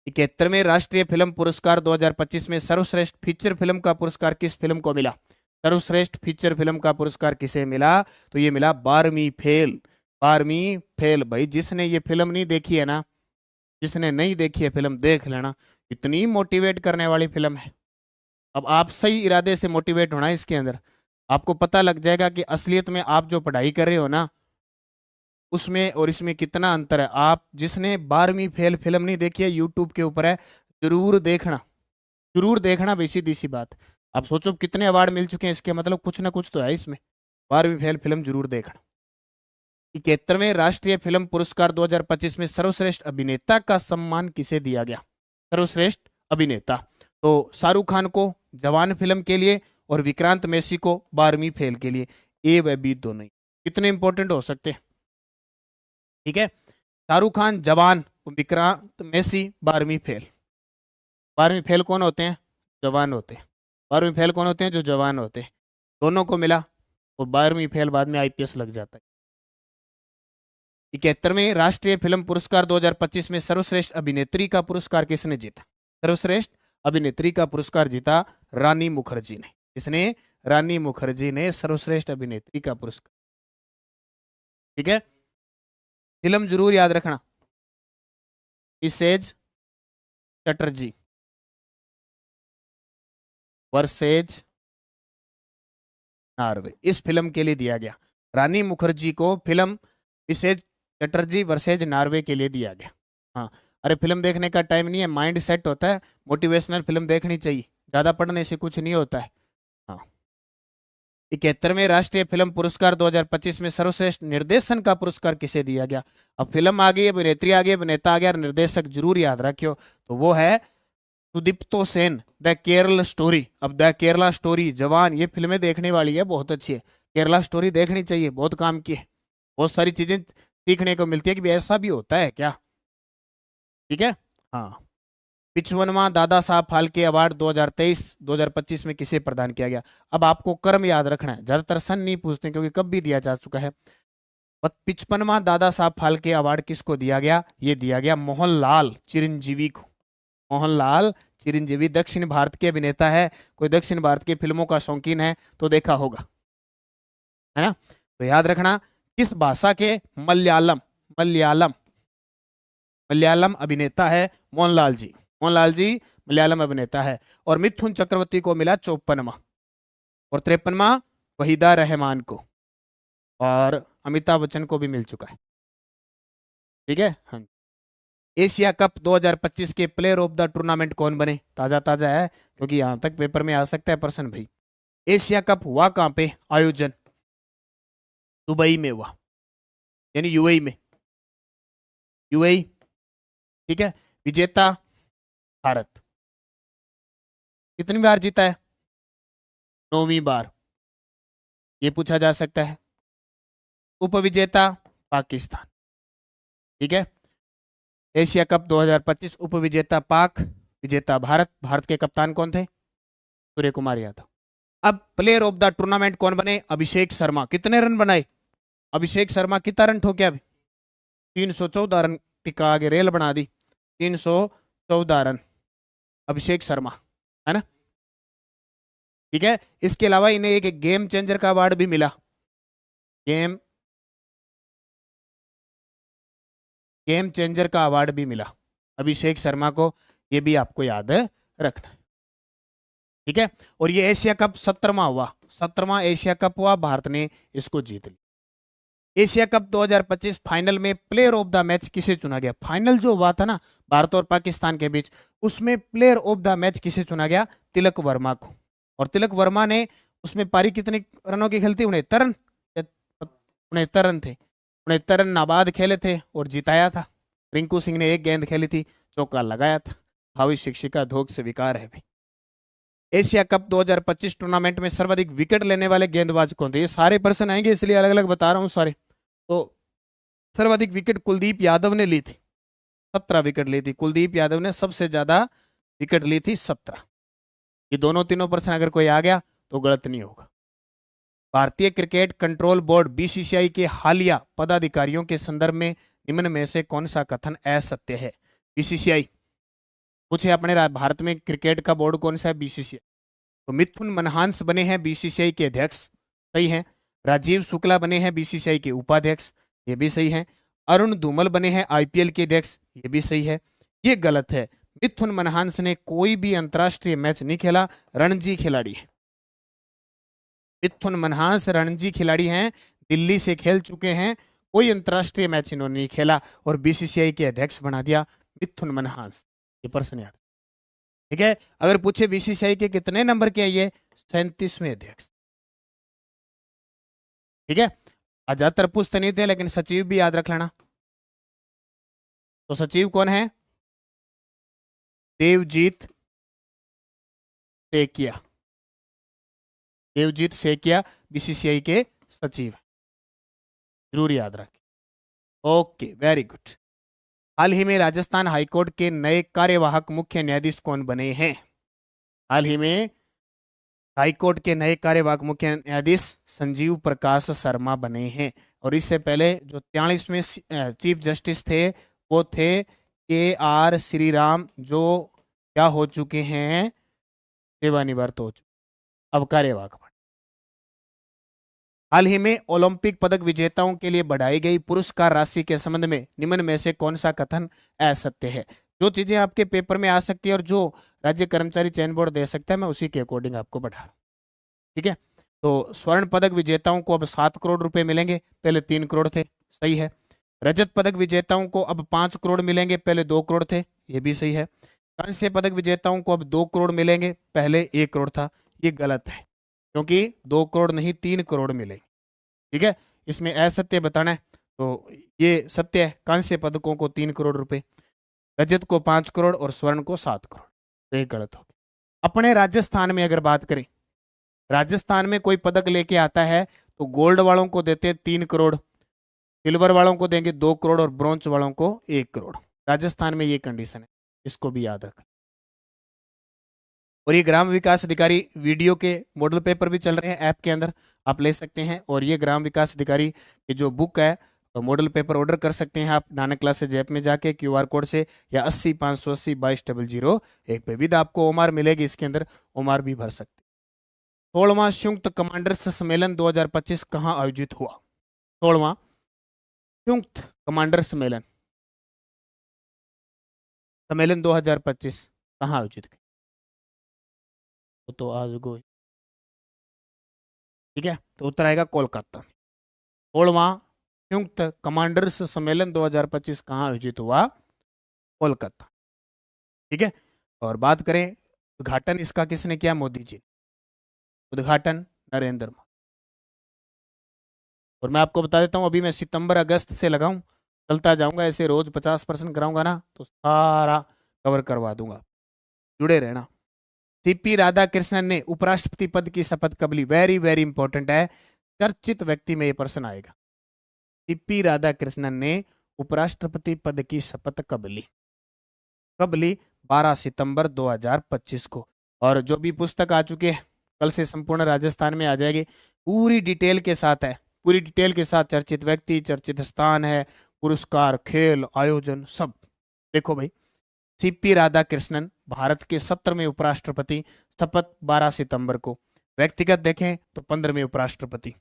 71वें राष्ट्रीय फिल्म पुरस्कार 2025 में सर्वश्रेष्ठ फीचर फिल्म का पुरस्कार किस फिल्म को मिला? सर्वश्रेष्ठ फीचर फिल्म का पुरस्कार किसे मिला? तो ये मिला 12वीं फेल। 12वीं फेल भाई, जिसने ये फिल्म नहीं देखी है ना, जिसने नहीं देखी है फिल्म, देख लेना, इतनी मोटिवेट करने वाली फिल्म है। अब आप सही इरादे से मोटिवेट होना है इसके अंदर, आपको पता लग जाएगा कि असलियत में आप जो पढ़ाई कर रहे हो ना, उसमें और इसमें कितना अंतर है। आप जिसने 12वीं फेल फिल्म नहीं देखी है, यूट्यूब के ऊपर है, जरूर देखना, जरूर देखना भाई, सीधी सी बात। आप सोचो कितने अवार्ड मिल चुके हैं इसके, मतलब कुछ ना कुछ तो है इसमें। 12वीं फेल फिल्म जरूर देखना। 71वें राष्ट्रीय फिल्म पुरस्कार 2025 में सर्वश्रेष्ठ अभिनेता का सम्मान किसे दिया गया? सर्वश्रेष्ठ अभिनेता तो शाहरुख खान को जवान फिल्म के लिए, और विक्रांत मैसी को 12वीं फेल के लिए। ए व बी दोनों ही कितने इंपॉर्टेंट हो सकते हैं, ठीक है। शाहरुख खान जवान, विक्रांत मैसी 12वीं फेल। 12वीं फेल कौन होते हैं? जवान होते हैं। 12वीं फेल कौन होते हैं? जो जवान होते हैं। दोनों को मिला, और 12वीं फेल बाद में आईपीएस लग जाता है। 71वें राष्ट्रीय फिल्म पुरस्कार 2025 में सर्वश्रेष्ठ अभिनेत्री का पुरस्कार किसने जीता? सर्वश्रेष्ठ अभिनेत्री का पुरस्कार जीता रानी मुखर्जी ने। इसने रानी मुखर्जी ने सर्वश्रेष्ठ अभिनेत्री का पुरस्कार, ठीक है। फिल्म जरूर याद रखना, मिसेज चटर्जी वर्सेज नॉर्वे, इस फिल्म के लिए दिया गया। रानी मुखर्जी को film Mrs Chatterjee versus Norway के लिए दिया गया। हाँ, अरे फिल्म देखने का टाइम नहीं है, माइंड सेट होता है, मोटिवेशनल फिल्म देखनी चाहिए, ज़्यादा पढ़ने से कुछ नहीं होता है। हाँ। 71वें राष्ट्रीय फिल्म पुरस्कार 2025 में सर्वश्रेष्ठ निर्देशन का पुरस्कार किसे दिया गया? अब फिल्म आ गई, अभिनेत्री आ गई, अभिनेता आ गया, निर्देशक जरूर याद रखियो, तो वो है सुदीप्तो सेन, द केरल स्टोरी। अब द केरला स्टोरी, जवान, ये फिल्में देखने वाली है, बहुत अच्छी है। केरला स्टोरी देखनी चाहिए, बहुत काम की है, बहुत सारी चीजें सीखने को मिलती है कि भी ऐसा भी होता है क्या, ठीक है। हाँ। 55वां दादा साहब फाल्के अवार्ड 2023-2025 में किसे प्रदान किया गया? अब आपको क्रम याद रखना है, ज्यादातर सन नहीं पूछते क्योंकि कब भी दिया जा चुका है। 55वां दादा साहब फाल्के अवार्ड किसको दिया गया? ये दिया गया मोहनलाल चिरंजीवी को। मोहनलाल चिरंजीवी दक्षिण भारत के अभिनेता है। कोई दक्षिण भारत की फिल्मों का शौकीन है तो देखा होगा, है ना। तो याद रखना, किस भाषा के? मलयालम। मलयालम, मलयालम अभिनेता है मोहनलाल जी। मोहनलाल जी मलयालम अभिनेता है। और मिथुन चक्रवर्ती को मिला 54वां, और 53वां वहीदा रहमान को, और अमिताभ बच्चन को भी मिल चुका है, ठीक है। हाँ। एशिया कप 2025 के प्लेयर ऑफ द टूर्नामेंट कौन बने? ताजा ताजा है, क्योंकि यहां तक पेपर में आ सकता है प्रश्न भाई। एशिया कप हुआ कहां पे आयोजन? दुबई में हुआ, यानी यूएई में, यूएई, ठीक है। विजेता भारत, कितनी बार जीता है? 9वीं बार, ये पूछा जा सकता है। उपविजेता पाकिस्तान, ठीक है। एशिया कप 2025 उपविजेता पाक, विजेता भारत। भारत के कप्तान कौन थे? सूर्य कुमार यादव। अब प्लेयर ऑफ द टूर्नामेंट कौन बने? अभिषेक शर्मा। कितने रन बनाए अभिषेक शर्मा? कितना रन ठोके अभी? 314 रन, टिका आगे रेल बना दी। 314 रन अभिषेक शर्मा, है ना, ठीक है। इसके अलावा इन्हें एक गेम चेंजर का अवार्ड भी मिला। गेम गेम चेंजर का अवार्ड भी मिला अभिषेक शर्मा को, ये भी आपको याद रखना, ठीक है। और ये एशिया कप 17वां हुआ, 17वां एशिया कप हुआ, भारत ने इसको जीत लिया। एशिया कप 2025 फाइनल में प्लेयर ऑफ द मैच किसे चुना गया? फाइनल जो हुआ था ना भारत और पाकिस्तान के बीच, उसमें प्लेयर ऑफ द मैच किसे चुना गया? तिलक वर्मा को। और तिलक वर्मा ने उसमें पारी कितने रनों की खेली थी? 69 रन, 69 रन थे। 69 रन नाबाद खेले थे और जिताया था। रिंकू सिंह ने एक गेंद खेली थी, चौका लगाया था। भावी शिक्षिका धोख से विकार है भी। एशिया कप 2025 टूर्नामेंट में सर्वाधिक विकेट लेने वाले गेंदबाज कौन थे? ये सारे पर्सन आएंगे इसलिए अलग अलग बता रहा हूँ सारे। तो सर्वाधिक विकेट कुलदीप यादव ने ली थी, 17 विकेट ली थी। कुलदीप यादव ने सबसे ज्यादा विकेट ली थी, 17। ये दोनों तीनों पर्सन अगर कोई आ गया तो गलत नहीं होगा। भारतीय क्रिकेट कंट्रोल बोर्ड बीसीसीआई के हालिया पदाधिकारियों के संदर्भ में निम्न में से कौन सा कथन असत्य है? बीसीसीआई पूछे अपने भारत में क्रिकेट का बोर्ड कौन सा है? बीसीसीआई। तो मिथुन मनहांस बने हैं बीसीसीआई के अध्यक्ष, सही है। राजीव शुक्ला बने हैं बीसीसीआई के उपाध्यक्ष, ये भी सही है। अरुण धूमल बने हैं आईपीएल के अध्यक्ष, ये भी सही है। ये गलत है, मिथुन मनहांस ने कोई भी अंतरराष्ट्रीय मैच नहीं खेला, रणजी खिलाड़ी है। मिथुन मनहास रणजी खिलाड़ी हैं, दिल्ली से खेल चुके हैं, कोई अंतरराष्ट्रीय मैच इन्होंने नहीं खेला और बीसीसीआई के अध्यक्ष बना दिया मिथुन मनहास, ये पर्सन याद। ठीक है, अगर पूछे बीसीसीआई के कितने नंबर के, ये 37वें अध्यक्ष। ठीक है, ज्यादातर पूछते नहीं थे, लेकिन सचिव भी याद रख लेना। तो सचिव कौन है? देवजीत सेकिया। देवजीत सेकिया बीसीसीआई के सचिव, जरूर याद रखें। Okay, very good. हाल ही में राजस्थान हाईकोर्ट के नए कार्यवाहक मुख्य न्यायाधीश कौन बने हैं? हाल ही में हाईकोर्ट के नए कार्यवाहक मुख्य न्यायाधीश संजीव प्रकाश शर्मा बने हैं। और इससे पहले जो 43वें चीफ जस्टिस थे वो थे KR श्रीराम, जो क्या हो चुके हैं? सेवानिवृत्त हो चुके, अब कार्यवाहक। हाल ही में ओलंपिक पदक विजेताओं के लिए बढ़ाई गई पुरस्कार राशि के संबंध में निम्न में से कौन सा कथन असत्य है? जो चीजें आपके पेपर में आ सकती है और जो राज्य कर्मचारी चयन बोर्ड दे सकता है, मैं उसी के अकॉर्डिंग आपको बढ़ा रहा हूं। ठीक है, तो स्वर्ण पदक विजेताओं को अब 7 करोड़ रुपए मिलेंगे, पहले 3 करोड़ थे, सही है। रजत पदक विजेताओं को अब 5 करोड़ मिलेंगे, पहले 2 करोड़ थे, ये भी सही है। कांस्य पदक विजेताओं को अब 2 करोड़ मिलेंगे, पहले 1 करोड़ था, ये गलत है, क्योंकि 2 करोड़ नहीं 3 करोड़ मिलेंगे। ठीक है, इसमें असत्य बताना है, तो ये सत्य है, कांस्य पदकों को 3 करोड़ रुपए, रजत को 5 करोड़ और स्वर्ण को 7 करोड़, तो ये गलत हो गया। अपने राजस्थान में अगर बात करें, राजस्थान में कोई पदक लेके आता है तो गोल्ड वालों को देते हैं 3 करोड़, सिल्वर वालों को देंगे 2 करोड़ और ब्रॉन्ज वालों को 1 करोड़। राजस्थान में ये कंडीशन है, इसको भी याद रखें। और ये ग्राम विकास अधिकारी वीडियो के मॉडल पेपर भी चल रहे हैं ऐप के अंदर, आप ले सकते हैं। और ये ग्राम विकास अधिकारी की जो बुक है, तो मॉडल पेपर ऑर्डर कर सकते हैं आप नानक क्लासेज ऐप में जाके QR कोड से, या 80 580 22 001 पे। विद आपको ओमार मिलेगी, इसके अंदर ओमार भी भर सकते। 16वां संयुक्त कमांडर्स सम्मेलन 2025 कहाँ आयोजित हुआ? 16वां संयुक्त कमांडर सम्मेलन 2025 कहाँ आयोजित किया? तो आज गो, ठीक है, तो उत्तर आएगा कोलकाता। 16वां संयुक्त कमांडर्स सम्मेलन 2025 कहाँ आयोजित हुआ? कोलकाता। ठीक है, और बात करें उद्घाटन इसका किसने किया? मोदी जी। उद्घाटन नरेंद्र मोदी। और मैं आपको बता देता हूं, अभी मैं सितंबर अगस्त से लगाऊं, चलता जाऊंगा ऐसे, रोज 50% कराऊंगा ना, तो सारा कवर करवा दूंगा, जुड़े रहना। CP राधाकृष्णन ने उपराष्ट्रपति पद की शपथ कब ली? वेरी वेरी इंपॉर्टेंट है, चर्चित व्यक्ति में ये प्रश्न आएगा। CP राधाकृष्णन ने उपराष्ट्रपति पद की शपथ कब ली? कब ली? 12 सितंबर 2025 को। और जो भी पुस्तक आ चुके हैं, कल से संपूर्ण राजस्थान में आ जाएगी, पूरी डिटेल के साथ है, पूरी डिटेल के साथ, चर्चित व्यक्ति, चर्चित स्थान है, पुरस्कार, खेल, आयोजन, सब। देखो भाई, CP राधाकृष्णन भारत के 17वें उपराष्ट्रपति, शपथ 12 सितंबर को। व्यक्तिगत देखें तो 15वें उपराष्ट्रपति।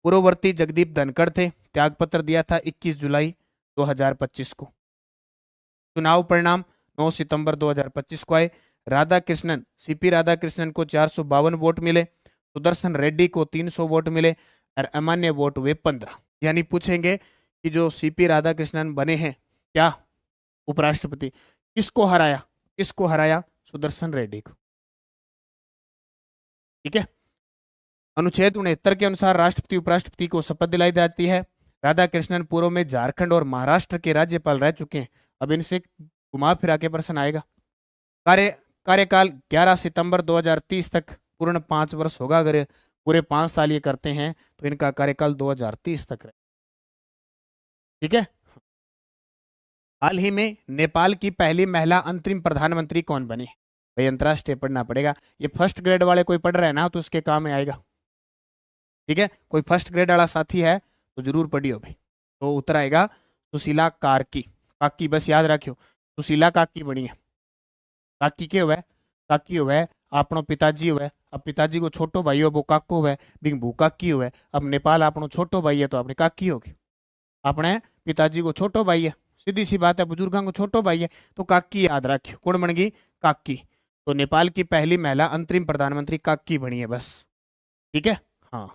पूर्ववर्ती जगदीप धनखड़ थे, त्यागपत्र दिया था 21 जुलाई 2025 को। चुनाव परिणाम 9 सितंबर 2025 को आए। राधाकृष्णन, CP राधाकृष्णन को 452 वोट मिले, सुदर्शन रेड्डी को 300 वोट मिले और अमान्य वोट हुए 15। यानी पूछेंगे कि जो CP राधाकृष्णन बने हैं क्या उपराष्ट्रपति, किसको हराया? किसको हराया? सुदर्शन रेड्डी को। ठीक है, अनुच्छेद 69 के अनुसार राष्ट्रपति उपराष्ट्रपति को शपथ दिलाई जाती है। राधाकृष्णन पूर्व में झारखंड और महाराष्ट्र के राज्यपाल रह चुके हैं। अब इनसे घुमा फिरा के प्रश्न आएगा। कार्यकाल 11 सितंबर 2030 तक, पूर्ण 5 वर्ष होगा। अगर पूरे 5 साल ये करते हैं तो इनका कार्यकाल 2030 तक रहे। ठीक है, हाल ही में नेपाल की पहली महिला अंतरिम प्रधानमंत्री कौन बनी? भाई अंतरराष्ट्रीय पढ़ना पड़ेगा, ये फर्स्ट ग्रेड वाले कोई पढ़ रहे हैं ना, तो उसके काम में आएगा। ठीक है, कोई फर्स्ट ग्रेड वाला साथी है तो जरूर पढ़ियो भाई। तो उत्तर आएगा सुशीला कार्की। काकी बस याद रखियो, सुशीला काकी बनी है। काकी के हुए, काकी हुए, आपनो पिताजी हुए, अब पिताजी को छोटो भाई हो वो काको हुए, बिंग भू काकी हुए। अब नेपाल आपनो छोटो भाई है तो अपने काकी होगी, अपने पिताजी को छोटो भाई है, सीधी सी बात है, बुजुर्गों को छोटो भाई है, तो काकी याद रखियो, कौन बन गई, काकी। तो नेपाल की पहली महिला अंतरिम प्रधानमंत्री काकी बनी है बस, ठीक है। हाँ,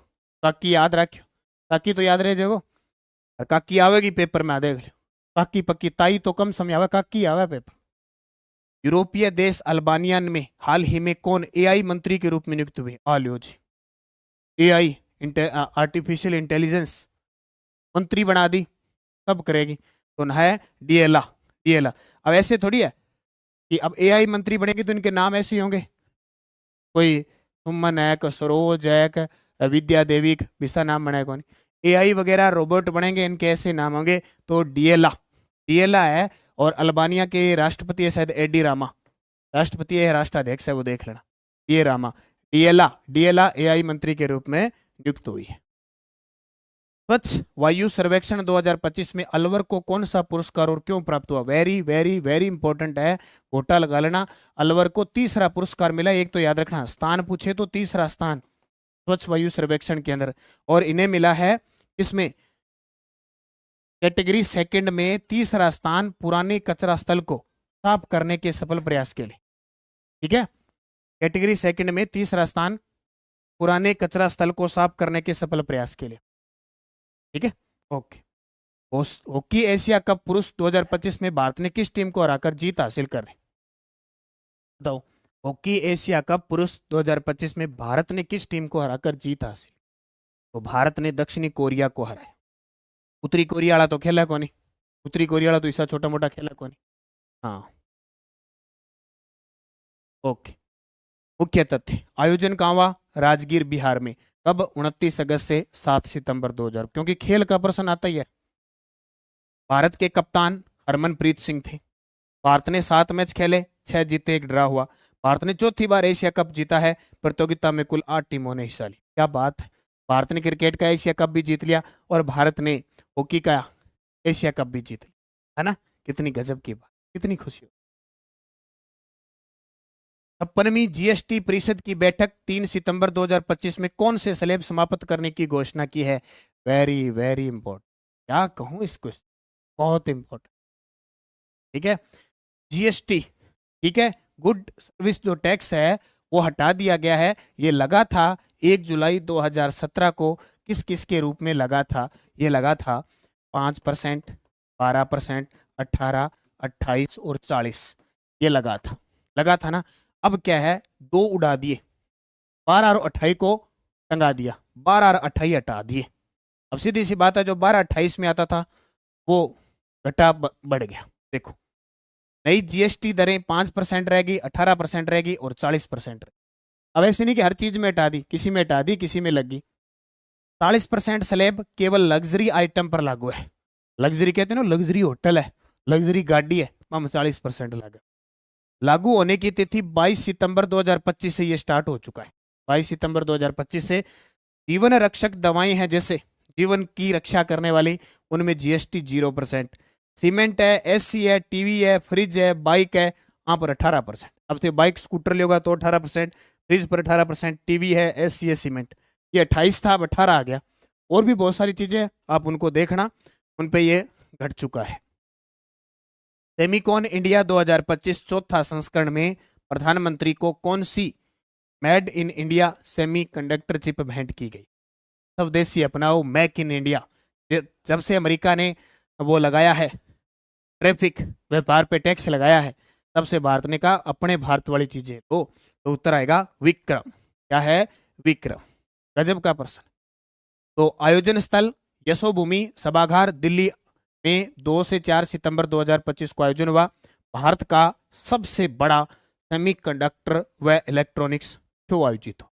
काकी याद रखियो, काकी तो याद रह जाएगो, और काकी आवेगी पेपर में, आ देख लियो, काकी पक्की, ताई तो कम समय आवे, काकी आवे पेपर। यूरोपीय देश अल्बानिया में हाल ही में कौन एआई मंत्री के रूप में नियुक्त हुए, आलियो जी, एआई आर्टिफिशियल इंटेलिजेंस मंत्री बना दी, सब करेगी, तो न है डीएला, डीएला। अब ऐसे थोड़ी है कि अब एआई मंत्री बनेगी तो इनके नाम ऐसे ही होंगे, कोई सुमन है, कोई सरोज है, कोई विद्या देवी, वैसा नाम बना है कौन, एआई वगैरह रोबोट बनेंगे, इनके ऐसे नाम होंगे, तो डीएला, डीएला है। और अल्बानिया के राष्ट्रपति है शायद एडी रामा, राष्ट्रपति है राष्ट्राध्यक्ष है वो देख लेना, ये रामा, डीएला, डीएला एआई मंत्री के रूप में नियुक्त हुई है। स्वच्छ वायु सर्वेक्षण 2025 में अलवर को कौन सा पुरस्कार और क्यों प्राप्त हुआ, वेरी वेरी वेरी इंपॉर्टेंट है, घोटा लगा लेना। अलवर को तीसरा पुरस्कार मिला, एक तो याद रखना, स्थान पूछे तो तीसरा स्थान स्वच्छ वायु सर्वेक्षण के अंदर, और इन्हें मिला है इसमें कैटेगरी सेकंड में तीसरा स्थान पुराने कचरा स्थल को साफ करने के सफल प्रयास के लिए, ठीक है। कैटेगरी सेकंड में तीसरा स्थान पुराने कचरा स्थल को साफ करने के सफल प्रयास के लिए, ठीक है। ओके। हॉकी एशिया कप पुरुष 2025 में भारत ने किस टीम को हराकर जीत हासिल कर रही, बताओ। हॉकी एशिया कप पुरुष 2025 में भारत ने किस टीम को हराकर जीत हासिल, तो भारत ने दक्षिणी कोरिया को हराया। उत्तरी कोरिया वाला तो खेला को नहीं, उत्तरी कोरिया वाला तो ऐसा छोटा मोटा खेला को नहीं। हाँ, ओके। मुख्य तथ्य, आयोजन कहाँ हुआ, राजगीर बिहार में, कब, 29 अगस्त से 7 सितंबर 2000, क्योंकि खेल का प्रश्न आता ही है। भारत के कप्तान हरमनप्रीत सिंह थे। भारत ने 7 मैच खेले, 6 जीते 1 ड्रा हुआ। भारत ने चौथी बार एशिया कप जीता है, प्रतियोगिता में कुल 8 टीमों ने हिस्सा लिया, क्या बात है। भारत ने क्रिकेट का एशिया कप भी जीत लिया और भारत ने हॉकी का एशिया कप भी जीत लिया, है ना, कितनी गजब की बात, कितनी खुशी हो। 56वीं जीएसटी परिषद की बैठक 3 सितंबर 2025 में कौन से स्लैब समाप्त करने की घोषणा की है, वेरी वेरी इंपॉर्टेंट, क्या कहूं इसको, बहुत इंपॉर्टेंट, ठीक है। जीएसटी, ठीक है, गुड सर्विस जो टैक्स है वो हटा दिया गया है, ये लगा था 1 जुलाई 2017 को, किस किस के रूप में लगा था, ये लगा था 5%, 12%, 18, 28 और 40, ये लगा था ना। अब क्या है, 2 उड़ा दिए, 12 और 28 को टंगा दिया, 12 और 28 हटा दिए। अब सीधी सी बात है, जो 12-28 में आता था वो घटा बढ़ गया। देखो, नई जीएसटी दरें 5% रहेगी, 18% रहेगी और 40% रहेगी। अब ऐसे नहीं कि हर चीज में हटा दी, किसी में हटा दी, किसी में लगी। 40% स्लैब केवल लग्जरी आइटम पर लागू है, लग्जरी कहते हैं ना, लग्जरी होटल है, लग्जरी गाड़ी है, हम 40% लागू होने की तिथि 22 सितंबर 2025 से ये स्टार्ट हो चुका है। 22 सितंबर 2025 से जीवन रक्षक दवाएं हैं, जैसे जीवन की रक्षा करने वाली, उनमें जीएसटी 0%, सीमेंट है, एससी है, टीवी है, फ्रिज है, बाइक है, वहां पर 18%। अब से बाइक स्कूटर लेगा तो 18%, फ्रिज पर 18%, टीवी है, एससी है, सीमेंट, ये 28 था, अब 18 आ गया। और भी बहुत सारी चीजें आप उनको देखना, उन पे ये घट चुका है। सेमिकॉन इंडिया 2025 चौथा संस्करण में प्रधानमंत्री को कौन सी made in India semiconductor chip भेंट की गई, स्वदेशी अपनाओ, मेक इन इंडिया। जब से अमेरिका ने वो लगाया है, ट्रैफिक व्यापार पे टैक्स लगाया है, तब से भारत ने कहा अपने भारत वाली चीजें तो उत्तर आएगा विक्रम, क्या है, विक्रम, गजब का प्रश्न। तो आयोजन स्थल यशोभूमि सभागार दिल्ली में 2 से 4 सितंबर 2025 को आयोजन हुआ। भारत का सबसे बड़ा सेमीकंडक्टर व इलेक्ट्रॉनिक्स शो आयोजित हो।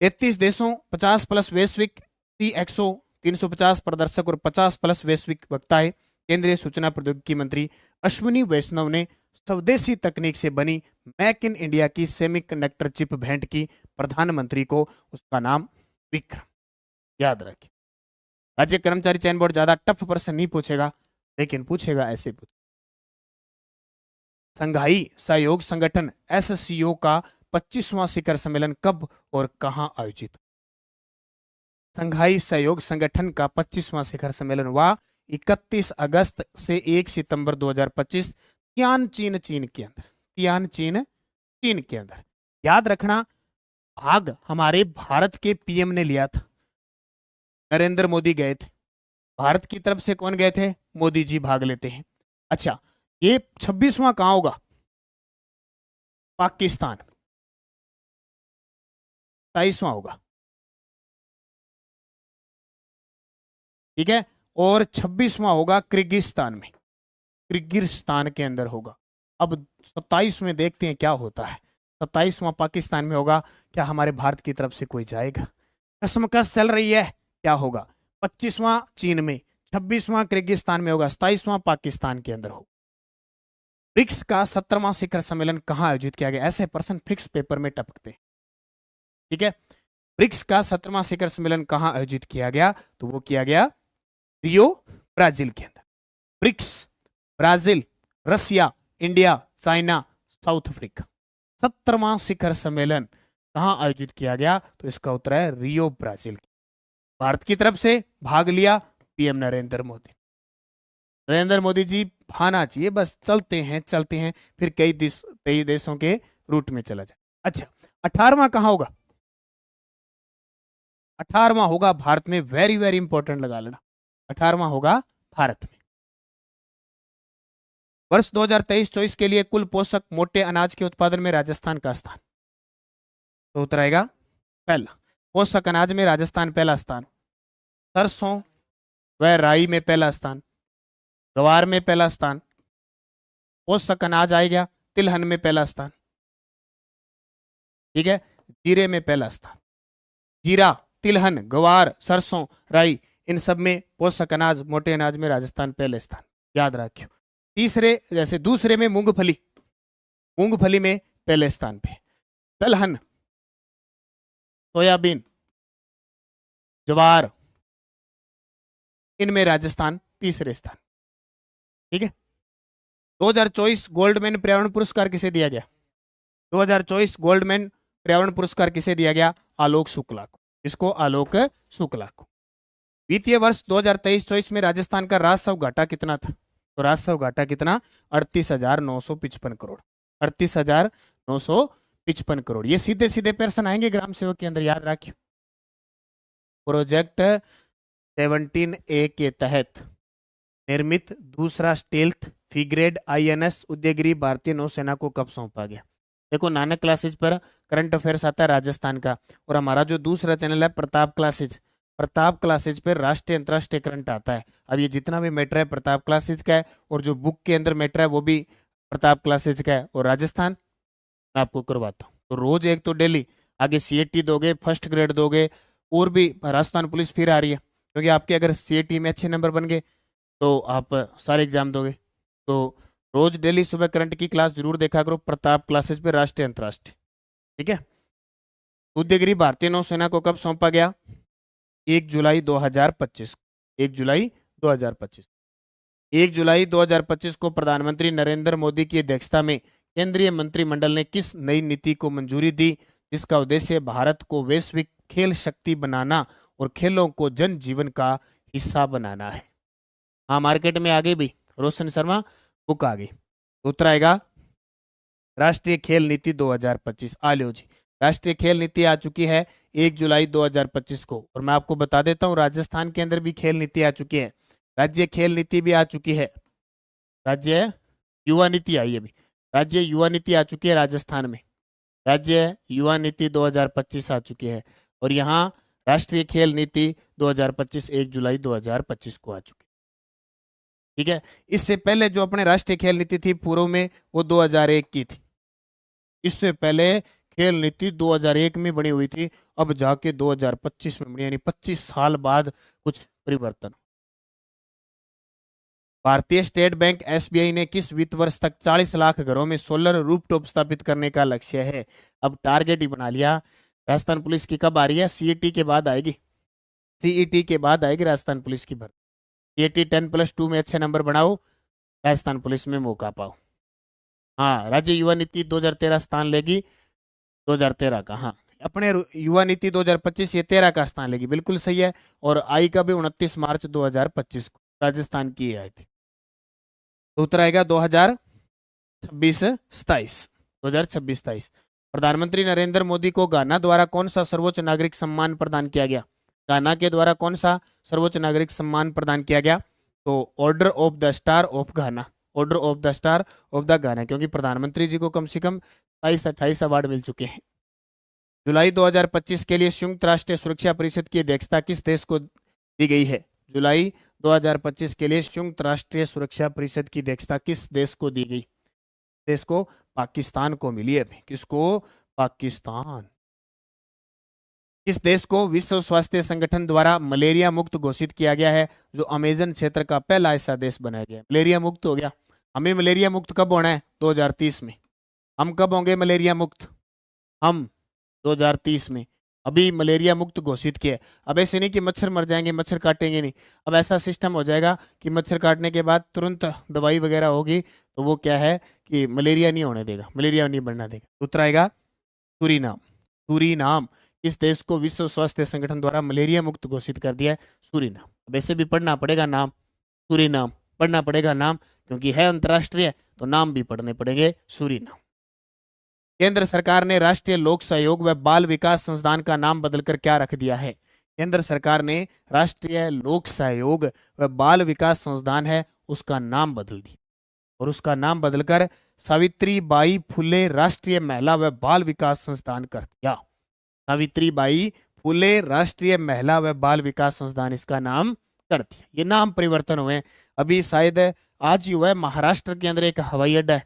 33 देशों, 50 प्लस वैश्विक CXO, 350 प्रदर्शक और 50 प्लस वैश्विक वक्ताएं। केंद्रीय सूचना प्रौद्योगिकी मंत्री अश्विनी वैष्णव ने स्वदेशी तकनीक से बनी मेक इन इंडिया की सेमीकंडक्टर चिप भेंट की प्रधानमंत्री को, उसका नाम विक्रम, याद रखिए। राज्य कर्मचारी चयन बोर्ड ज्यादा टफ प्रश्न नहीं पूछेगा, लेकिन पूछेगा ऐसे पूछ। संघाई सहयोग संगठन एससीओ का 25वां शिखर सम्मेलन कब और कहां आयोजित? संघाई सहयोग संगठन का 25वां शिखर सम्मेलन हुआ 31 अगस्त से 1 सितंबर 2025 तियानचिन चीन के अंदर। तियानचिन चीन के अंदर। याद रखना, भाग हमारे भारत के पीएम ने लिया था, नरेंद्र मोदी गए थे। भारत की तरफ से कौन गए थे? मोदी जी भाग लेते हैं। अच्छा, ये 26वां कहां होगा? पाकिस्तान। 27वां होगा, ठीक है। और 26वां होगा किर्गिस्तान में, किर्गिस्तान के अंदर होगा। अब 27 में देखते हैं क्या होता है। 27वां पाकिस्तान में होगा। क्या हमारे भारत की तरफ से कोई जाएगा? कसमकस चल रही है, क्या होगा? 25वां चीन में, 26वां किर्गिस्तान में होगा, 27वां पाकिस्तान के अंदर होगा। ब्रिक्स का 17वां शिखर सम्मेलन कहां आयोजित किया गया? ऐसे प्रश्न फिक्स पेपर में टपकते, ठीक है। ब्रिक्स का 17वां शिखर सम्मेलन कहां आयोजित किया गया? तो वो किया गया रियो, ब्राजील के अंदर। ब्रिक्स, ब्राजील, रसिया, इंडिया, चाइना, साउथ अफ्रीका। 17वां शिखर सम्मेलन कहां आयोजित किया गया? तो इसका उत्तर है रियो, ब्राजील। भारत की तरफ से भाग लिया पीएम नरेंद्र मोदी। नरेंद्र मोदी जी भाना चाहिए, बस चलते हैं फिर कई देशों के रूट में चला जाए। अच्छा, 18वां कहां होगा? 18वां होगा भारत में। वेरी वेरी इंपॉर्टेंट लगा लेना, 18वां होगा भारत में। वर्ष 2023-24 के लिए कुल पोषक मोटे अनाज के उत्पादन में राजस्थान का स्थान। तो उत्तर आएगा पहला। पोषक अनाज में राजस्थान पहला स्थान। सरसों व राई में पहला स्थान, गवार में पहला स्थान। पोषक अनाज आएगा तिलहन में पहला स्थान, ठीक है। जीरे में पहला स्थान। जीरा, तिलहन, गवार, सरसों, राई, इन सब में पोषक अनाज मोटे अनाज में राजस्थान पहले स्थान, याद रखियो। तीसरे जैसे दूसरे में मूंगफली, मूंगफली में पहले स्थान पे। दलहन, सोयाबीन, ज्वार, इनमें राजस्थान तीसरे स्थान, ठीक है। 2024 गोल्डमैन पर्यावरण पुरस्कार किसे दिया गया? 2024 गोल्डमैन पर्यावरण पुरस्कार किसे दिया गया? आलोक शुक्ला को। इसको आलोक शुक्ला को। वित्तीय वर्ष 2023-24 में राजस्थान का राजस्व घाटा कितना था? तो राजस्व घाटा कितना? 38,955 करोड़। 38,955 करोड़। ये सीधे सीधे प्रश्न आएंगे ग्राम सेवक के अंदर, याद रखिए। प्रोजेक्ट 17A के तहत निर्मित दूसरा स्टेल्थ फ्रिगेट आईएनएस उदयगिरी भारतीय नौसेना को कब सौंपा गया? देखो, नानक क्लासेज पर करंट अफेयर्स आता है राजस्थान का, और हमारा जो दूसरा चैनल है प्रताप क्लासेज, प्रताप क्लासेज पर राष्ट्रीय अंतर्राष्ट्रीय करंट आता है। अब ये जितना भी मैटर है प्रताप क्लासेज का है, और जो बुक के अंदर मैटर है वो भी प्रताप क्लासेज का है। और राजस्थान मैं आपको करवाता हूँ, तो रोज एक तो डेली आगे सीएटी दोगे, फर्स्ट ग्रेड दोगे, और भी राजस्थान पुलिस फिर आ रही है, क्योंकि आपके अगर सीएटी में अच्छे नंबर बन गए तो आप सारे एग्जाम दोगे। तो रोज डेली सुबह करंट की क्लास जरूर देखा करो प्रताप क्लासेस पे, राष्ट्रीय अंतर्राष्ट्रीय, ठीक है। उदयगिरी भारतीय नौसेना को कब सौंपा गया? 1 जुलाई 2025। 1 जुलाई 2025। 1 जुलाई 2025 को प्रधानमंत्री नरेंद्र मोदी की अध्यक्षता में केंद्रीय मंत्रिमंडल ने किस नई नीति को मंजूरी दी, जिसका उद्देश्य भारत को वैश्विक खेल शक्ति बनाना और खेलों को जन जीवन का हिस्सा बनाना है? हाँ, मार्केट में आगे भी रोशन शर्मा बुक आ गई। उत्तर आएगा राष्ट्रीय खेल नीति 2025। आ लो जी, राष्ट्रीय खेल नीति आ चुकी है 1 जुलाई 2025 को। और मैं आपको बता देता हूँ राजस्थान के अंदर भी खेल नीति आ चुकी है, राज्य खेल नीति भी आ चुकी है, राज्य युवा नीति आई है अभी, राज्य युवा नीति आ चुकी है राजस्थान में, राज्य युवा नीति 2025 आ चुकी है। और यहाँ राष्ट्रीय खेल नीति 2025 1 जुलाई 2025 को आ चुकी है, ठीक है। इससे पहले जो अपने राष्ट्रीय खेल नीति थी पूर्व में, वो 2001 की थी। इससे पहले खेल नीति 2001 में बनी हुई थी, अब जाके 2025 में बनी, यानी 25 साल बाद कुछ परिवर्तन। भारतीय स्टेट बैंक एसबीआई ने किस वित्त वर्ष तक 40 लाख घरों में सोलर रूफटॉप स्थापित करने का लक्ष्य है? अब टारगेट ही बना लिया। राजस्थान पुलिस की कब आ रही है? सीईटी के बाद आएगी, सीईटी के बाद आएगी राजस्थान पुलिस की भर्ती। सीईटी 10+2 में अच्छे नंबर बनाओ, राजस्थान पुलिस में मौका पाओ। हाँ, राज्य युवा नीति 2013 स्थान लेगी 2013 का। हाँ, अपने युवा नीति 2025 ये 13 का स्थान लेगी, बिल्कुल सही है। और आई का भी 29 मार्च 2025 को, राजस्थान की आई थी। तो उत्तर आएगा 2026-27। प्रधानमंत्री नरेंद्र मोदी को घाना द्वारा कौन सा सर्वोच्च नागरिक सम्मान प्रदान किया गया? घाना के द्वारा कौन सा सर्वोच्च नागरिक सम्मान प्रदान किया गया? तो order of the star of Ghana, order of the star of the Ghana, क्योंकि प्रधानमंत्री जी को कम से कम 27-28 अवार्ड मिल चुके हैं। जुलाई 2025 के लिए संयुक्त राष्ट्र सुरक्षा परिषद की अध्यक्षता किस देश को दी गई है? जुलाई 2025 के लिए संयुक्त राष्ट्रीय सुरक्षा परिषद की अध्यक्षता किस देश को दी गई? देश को पाकिस्तान को मिली है। किसको? पाकिस्तान। किस देश को विश्व स्वास्थ्य संगठन द्वारा मलेरिया मुक्त घोषित किया गया है, जो अमेजन क्षेत्र का पहला ऐसा देश बनाया गया? मलेरिया मुक्त हो गया। हमें मलेरिया मुक्त कब होना है? 2030 में। हम कब होंगे मलेरिया मुक्त? हम 2030 में। अभी मलेरिया मुक्त घोषित किया है। अब ऐसे नहीं कि मच्छर मर जाएंगे, मच्छर काटेंगे नहीं। अब ऐसा सिस्टम हो जाएगा कि मच्छर काटने के बाद तुरंत दवाई वगैरह होगी, तो वो क्या है कि मलेरिया नहीं होने देगा, मलेरिया नहीं बढ़ना देगा। उत्तर आएगा सूरीनाम। सूरीनाम इस देश को विश्व स्वास्थ्य संगठन द्वारा मलेरिया मुक्त घोषित कर दिया है, सूरीनाम। अब ऐसे भी पढ़ना पड़ेगा नाम, सूरीनाम पढ़ना पड़ेगा नाम, क्योंकि है अंतर्राष्ट्रीय, तो नाम भी पढ़ने पड़ेंगे, सूरीनाम। केंद्र सरकार ने राष्ट्रीय लोक सहयोग व बाल विकास संस्थान का नाम बदलकर क्या रख दिया है? केंद्र सरकार ने राष्ट्रीय लोक सहयोग व बाल विकास संस्थान है, उसका नाम बदल दिया, और उसका नाम बदलकर सावित्रीबाई फुले राष्ट्रीय महिला व बाल विकास संस्थान कर दिया। सावित्रीबाई फुले राष्ट्रीय महिला व बाल विकास संस्थान इसका नाम कर दिया। ये नाम परिवर्तन हुए। अभी शायद आज ही हुआ है, महाराष्ट्र के अंदर एक हवाई अड्डा है,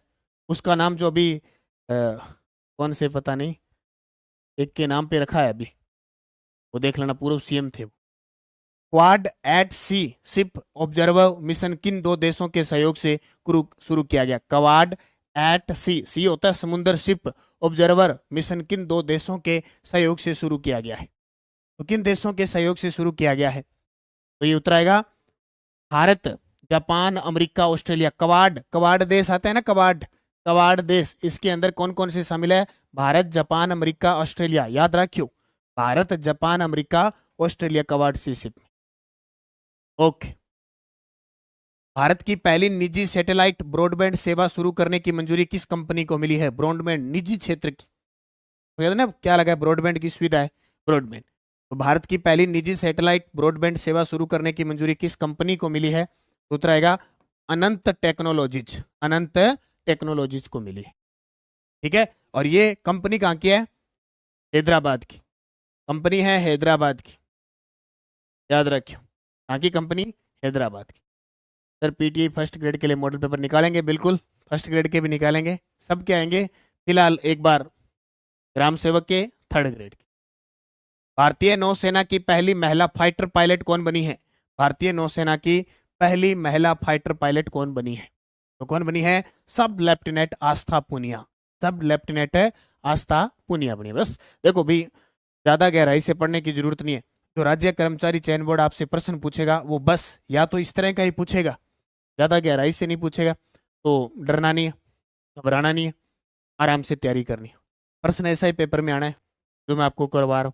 उसका नाम जो अभी कौन से पता नहीं एक के नाम पे रखा है अभी, वो देख लेना, पूर्व सीएम थे वो। क्वाड एट सी शिप ऑब्जर्वर मिशन किन दो देशों के सहयोग से शुरू किया गया? क्वाड एट सी, सी होता है समुद्र, शिप ऑब्जर्वर मिशन किन दो देशों के सहयोग से शुरू किया गया है? तो किन देशों के सहयोग से शुरू किया गया है? तो ये उत्तर आएगा Bharat, Japan, America, Australia. Quad, quad देश आते हैं ना, क्वाड, क्वाड देश, इसके अंदर कौन कौन से शामिल है? Bharat, Japan, America, Australia. याद रखियो, Bharat, Japan, America, Australia Quad sea ship में। ओके। भारत की पहली निजी सैटेलाइट ब्रॉडबैंड सेवा शुरू करने की मंजूरी किस कंपनी को मिली है? ब्रॉडबैंड, निजी क्षेत्र की, याद ना क्या लगा है? ब्रॉडबैंड की सुविधा है, ब्रॉडबैंड। तो भारत की पहली निजी सैटेलाइट ब्रॉडबैंड सेवा शुरू करने की मंजूरी किस कंपनी को मिली है? उत्तर आएगा अनंत टेक्नोलॉजीज, अनंत टेक्नोलॉजीज को मिली है। ठीक है, और ये कंपनी कहाँ की है? हैदराबाद की कंपनी है, हैदराबाद की, याद रखियो। कहाँ की कंपनी? हैदराबाद की। सर पीटीआई फर्स्ट ग्रेड के लिए मॉडल पेपर निकालेंगे, बिल्कुल फर्स्ट ग्रेड के भी निकालेंगे, सब के आएंगे। फिलहाल एक बार ग्राम सेवक के थर्ड ग्रेड के। भारतीय नौसेना की पहली महिला फाइटर पायलट कौन बनी है? भारतीय नौसेना की पहली महिला फाइटर पायलट कौन बनी है? तो कौन बनी है? सब लेफ्टिनेंट आस्था पुनिया, सब लेफ्टिनेंट आस्था पुनिया बनी है। बस देखो भी, ज्यादा गहराई से पढ़ने की जरूरत नहीं है। जो राज्य कर्मचारी चयन बोर्ड आपसे प्रश्न पूछेगा वो बस या तो इस तरह का ही पूछेगा, ज्यादा गहराई से नहीं पूछेगा, तो डरना नहीं है, घबराना नहीं है, आराम से तैयारी करनी है। प्रश्न ऐसा ही पेपर में आना है जो मैं आपको करवा रहा हूँ,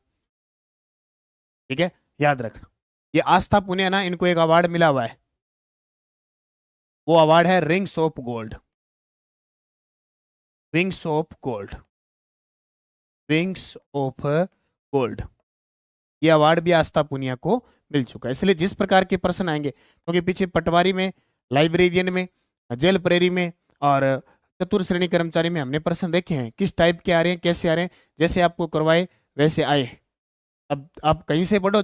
ठीक है, याद रखना। ये आस्था पुनिया ना, इनको एक अवार्ड मिला हुआ है, वो अवार्ड है rings of gold, wings of gold, wings of gold. ये अवार्ड भी आस्था पुनिया को मिल चुका है। इसलिए जिस प्रकार के प्रश्न आएंगे, क्योंकि पीछे पटवारी में, लाइब्रेरियन में, जेल प्रेरी में और चतुर्थ श्रेणी कर्मचारी में हमने प्रश्न देखे हैं, किस टाइप के आ रहे हैं, कैसे आ रहे हैं, जैसे आपको करवाए वैसे आए। अब आप कहीं से पढ़ो,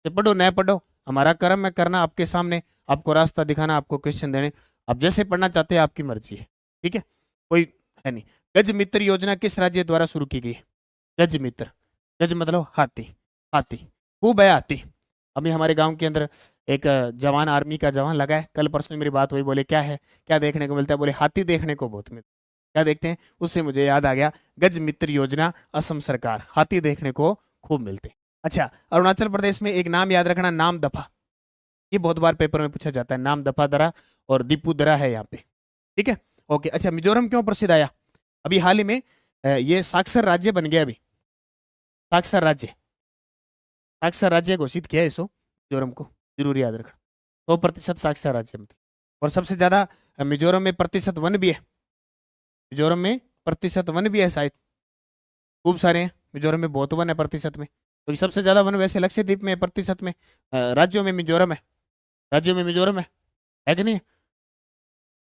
पढ़ो न पढ़ो, हमारा कर्म है करना आपके सामने, आपको रास्ता दिखाना, आपको क्वेश्चन देने। आप जैसे पढ़ना चाहते हैं आपकी मर्जी है, ठीक है, कोई है नहीं। गज मित्र योजना किस राज्य द्वारा शुरू की गई? गज मित्र, गज मतलब हाथी, हाथी खूब है हाथी। अभी हमारे गांव के अंदर एक जवान, आर्मी का जवान लगा है, कल परसों मेरी बात हुई, बोले क्या है, क्या देखने को मिलता है? बोले हाथी देखने को बहुत मिलता है। क्या देखते हैं? उससे मुझे याद आ गया, गज मित्र योजना, असम सरकार, हाथी देखने को खूब मिलते हैं। अच्छा, अरुणाचल प्रदेश में एक नाम याद रखना, नाम दफा, ये बहुत बार पेपर में पूछा जाता है, नाम दफा दरा और दीपू दरा है यहाँ पे, ठीक है। ओके, अच्छा मिजोरम क्यों प्रसिद्ध आया? अभी हाल ही में ये साक्षर राज्य बन गया। अभी साक्षर राज्य, साक्षर राज्य घोषित किया है इसको, मिजोरम को, जरूर याद रखना। 100% साक्षर राज्य मतलब। और सबसे ज्यादा मिजोरम में प्रतिशत वन भी है, मिजोरम में प्रतिशत वन भी है शायद, खूब सारे हैं मिजोरम में, बहुत वन है प्रतिशत में। तो सबसे ज्यादा वन वैसे लक्षद्वीप में है प्रतिशत में, राज्यों में मिजोरम है, राज्यों में मिजोरम है कि नहीं?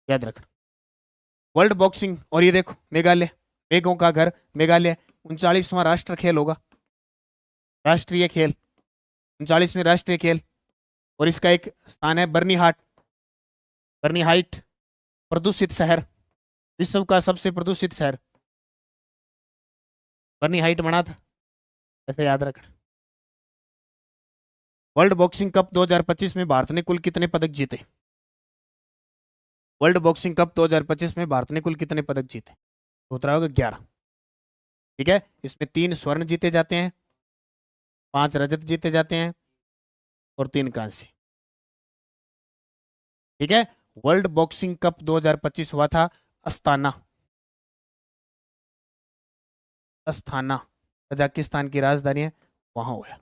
याद रखना। वर्ल्ड बॉक्सिंग, और ये देखो मेघालय, मेघों का घर मेघालय, 39वां राष्ट्र खेल होगा, राष्ट्रीय खेल, 39वें राष्ट्रीय खेल। और इसका एक स्थान है बर्नी हाट, बर्नी हाइट, प्रदूषित शहर, विश्व का सबसे प्रदूषित शहर बर्नी हाइट बना था, ऐसे याद रखना। वर्ल्ड बॉक्सिंग कप 2025 में भारत ने कुल कितने पदक जीते? वर्ल्ड बॉक्सिंग कप 2025 में भारत ने कुल कितने पदक जीते? उत्तर होगा 11। ठीक है, इसमें 3 स्वर्ण जीते जाते हैं, 5 रजत जीते जाते हैं और 3 कांस्य। ठीक है, वर्ल्ड बॉक्सिंग कप 2025 हुआ था अस्ताना, अस्ताना कजाकिस्तान की राजधानी है, वहां हुआ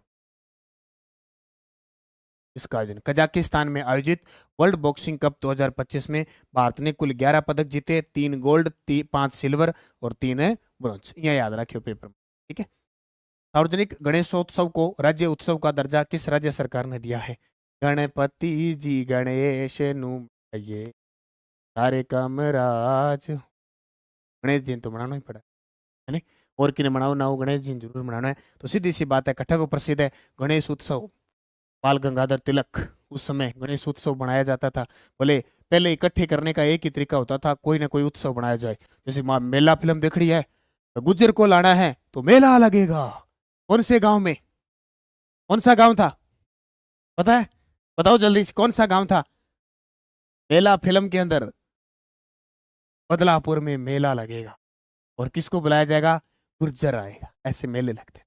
इसका आयोजन। कजाकिस्तान में आयोजित वर्ल्ड बॉक्सिंग कप 2025 में भारत ने कुल 11 पदक जीते, 3 गोल्ड, 5 सिल्वर और 3 ब्रॉन्ज। यह याद रखियो पेपर में। ठीक है, सार्वजनिक गणेशोत्सव को राज्य उत्सव का दर्जा किस राज्य सरकार ने दिया है? गणपति जी गणेश नु ये सारे काम राज, गणेश जी तो मनाना ही पड़ा है नहीं, और किन्हें मनाओ ना हो, गणेश जी जरूर मनाना है। तो सीधी सी बात है, कटक प्रसिद्ध है गणेश उत्सव, बाल गंगाधर तिलक उस समय गणेश उत्सव बनाया जाता था। बोले पहले इकट्ठे करने का एक ही तरीका होता था, कोई ना कोई उत्सव बनाया जाए। जैसे मेला फिल्म देख रही है, तो गुज्जर को लाना है तो मेला लगेगा। कौन से गांव में, कौन सा गांव था पता है? बताओ जल्दी से, कौन सा गांव था मेला फिल्म के अंदर? बदलापुर में मेला लगेगा और किसको बुलाया जाएगा? गुर्जर आएगा, ऐसे मेले लगते।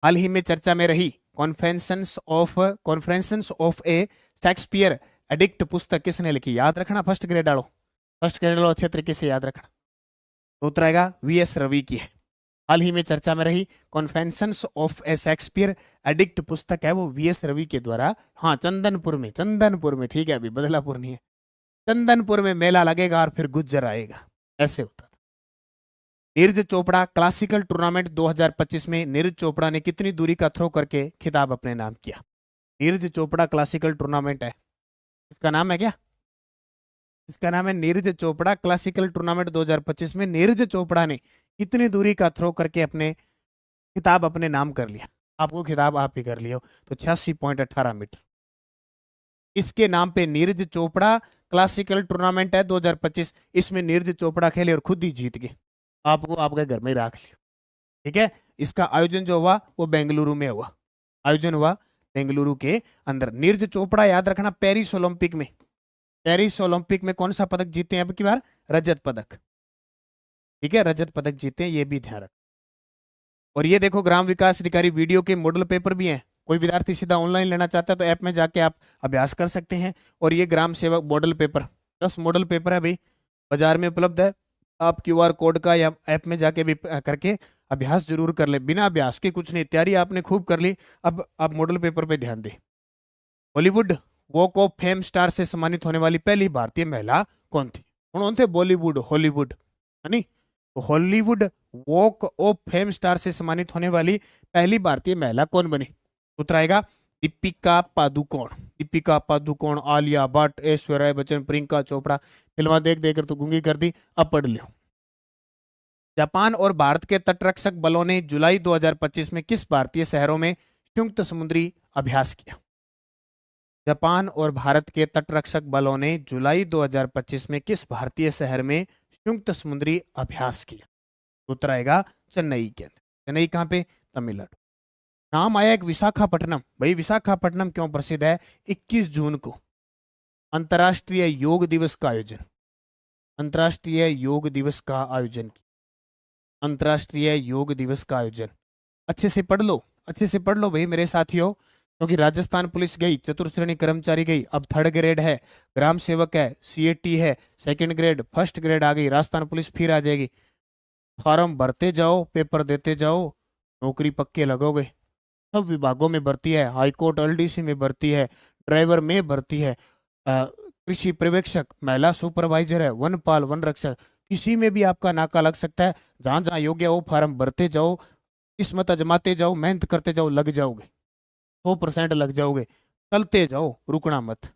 हाल ही में चर्चा में रही conferences of A Shakespeare addict पुस्तक किसने लिखी? याद रखना, फर्स्ट ग्रेड डालो, फर्स्ट ग्रेड डालो, अच्छे तरीके से याद रखना। तो उत्तर आएगा वीएस रवि की है। हाल ही में चर्चा में रही कॉन्फेंशंस ऑफ ए शेक्सपियर एडिक्ट पुस्तक है, वो वीएस रवि के द्वारा, हाँ चंदनपुर में, चंदनपुर में, ठीक है, अभी बदलापुर नहीं है, चंदनपुर में मेला लगेगा और फिर गुज्जर आएगा, ऐसे होता था। नीरज चोपड़ा क्लासिकल टूर्नामेंट 2025 में नीरज चोपड़ा ने कितनी दूरी का थ्रो करके खिताब अपने नाम किया? नीरज चोपड़ा क्लासिकल टूर्नामेंट है, इसका नाम है क्या? इसका नाम है नीरज चोपड़ा क्लासिकल टूर्नामेंट 2025 में नीरज चोपड़ा ने कितनी दूरी का थ्रो करके अपने खिताब अपने नाम कर लिया? आपको खिताब आप ही कर लियो, तो 86.18 मीटर। इसके नाम पे नीरज चोपड़ा क्लासिकल टूर्नामेंट है 2025, इसमें नीरज चोपड़ा खेले और खुद ही जीत गए, आपको आपके घर में रख लियो। ठीक है, इसका आयोजन जो हुआ वो बेंगलुरु में हुआ, आयोजन हुआ बेंगलुरु के अंदर। नीरज चोपड़ा याद रखना पेरिस ओलंपिक में, पेरिस ओलंपिक में कौन सा पदक जीते हैं अब की बार? रजत पदक। ठीक है, रजत पदक जीते हैं, ये भी ध्यान रख। और ये देखो ग्राम विकास अधिकारी वीडियो के मॉडल पेपर भी हैं, कोई विद्यार्थी सीधा ऑनलाइन लेना चाहता है तो ऐप में जाके आप अभ्यास कर सकते हैं। और ये ग्राम सेवक मॉडल पेपर, 10 मॉडल पेपर है भाई, बाजार में उपलब्ध है, आप क्यूआर कोड का या ऐप में जाके भी करके अभ्यास जरूर कर ले, बिना अभ्यास के कुछ नहीं, तैयारी आपने खूब कर ली, अब आप मॉडल पेपर पे ध्यान दें। Bollywood walk of fame star से सम्मानित होने वाली पहली भारतीय महिला कौन थी? कौन थे? बॉलीवुड, हॉलीवुड, है नहीं, तो Hollywood walk of fame star से सम्मानित होने वाली पहली भारतीय महिला कौन बनी? उत्तर आएगा दीपिका पादुकोण। दीपिका पादुकोण, आलिया भट्ट, ऐश्वर्या राय बच्चन, प्रियंका चोपड़ा, फिल्मा देख देकर तो गूंगी कर दी, अब पढ़ लो। जापान और भारत के तटरक्षक बलों ने जुलाई 2025 में किस भारतीय शहरों में संयुक्त समुद्री अभ्यास किया? जापान और भारत के तटरक्षक बलों ने जुलाई 2025 में किस भारतीय शहर में संयुक्त समुद्री अभ्यास किया? उत्तर आएगा चेन्नई के अंदर। चेन्नई कहाँ पे? तमिलनाडु। नाम आया एक विशाखापट्टनम, भाई विशाखापट्टनम क्यों प्रसिद्ध है? 21 जून को अंतर्राष्ट्रीय योग दिवस का आयोजन, अंतर्राष्ट्रीय योग दिवस का आयोजन, अंतर्राष्ट्रीय योग दिवस का आयोजन। अच्छे से पढ़ लो, अच्छे से पढ़ लो भाई मेरे साथियों, क्योंकि राजस्थान पुलिस गई, चतुर्थ श्रेणी कर्मचारी गई, अब थर्ड ग्रेड है, ग्राम सेवक है, सीएटी है, सेकंड ग्रेड, फर्स्ट ग्रेड आ गई, राजस्थान पुलिस फिर आ जाएगी। फॉर्म भरते जाओ, पेपर देते जाओ, नौकरी पक्के लगोगे। सब विभागों में भर्ती है, हाईकोर्ट एलडीसी में भर्ती है, ड्राइवर में भर्ती है, कृषि पर्यवेक्षक, महिला सुपरवाइजर है, वनपाल, वन रक्षक, किसी में भी आपका नाका लग सकता है। जहां जहां योग्य हो फॉर्म भरते जाओ, किस्मत आजमाते जाओ, मेहनत करते जाओ, लग जाओगे, 100% लग जाओगे। चलते जाओ, रुकना मत।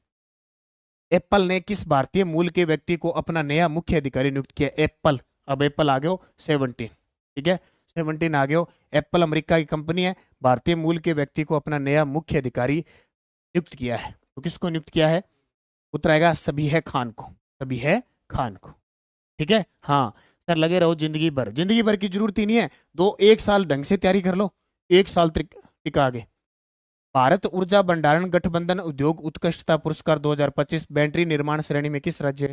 एप्पल ने किस भारतीय मूल के व्यक्ति को अपना नया मुख्य अधिकारी नियुक्त किया? एप्पल, अब एप्पल आ गयो 17, ठीक है, 17 आ गयो। एप्पल अमेरिका की कंपनी है, भारतीय मूल के व्यक्ति को अपना नया मुख्य अधिकारी नियुक्त किया है। तो किसको नियुक्त किया है? उत्तर आएगा सबीह खान को, सबीह खान को, ठीक है। हाँ सर, लगे रहो जिंदगी भर, जिंदगी भर की जरूरत ही नहीं है, एक साल ढंग से तैयारी कर लो, एक साल टिका आगे। भारत ऊर्जा भंडारण गठबंधन उद्योग उत्कृष्टता पुरस्कार 2025 बैटरी निर्माण श्रेणी में किस राज्य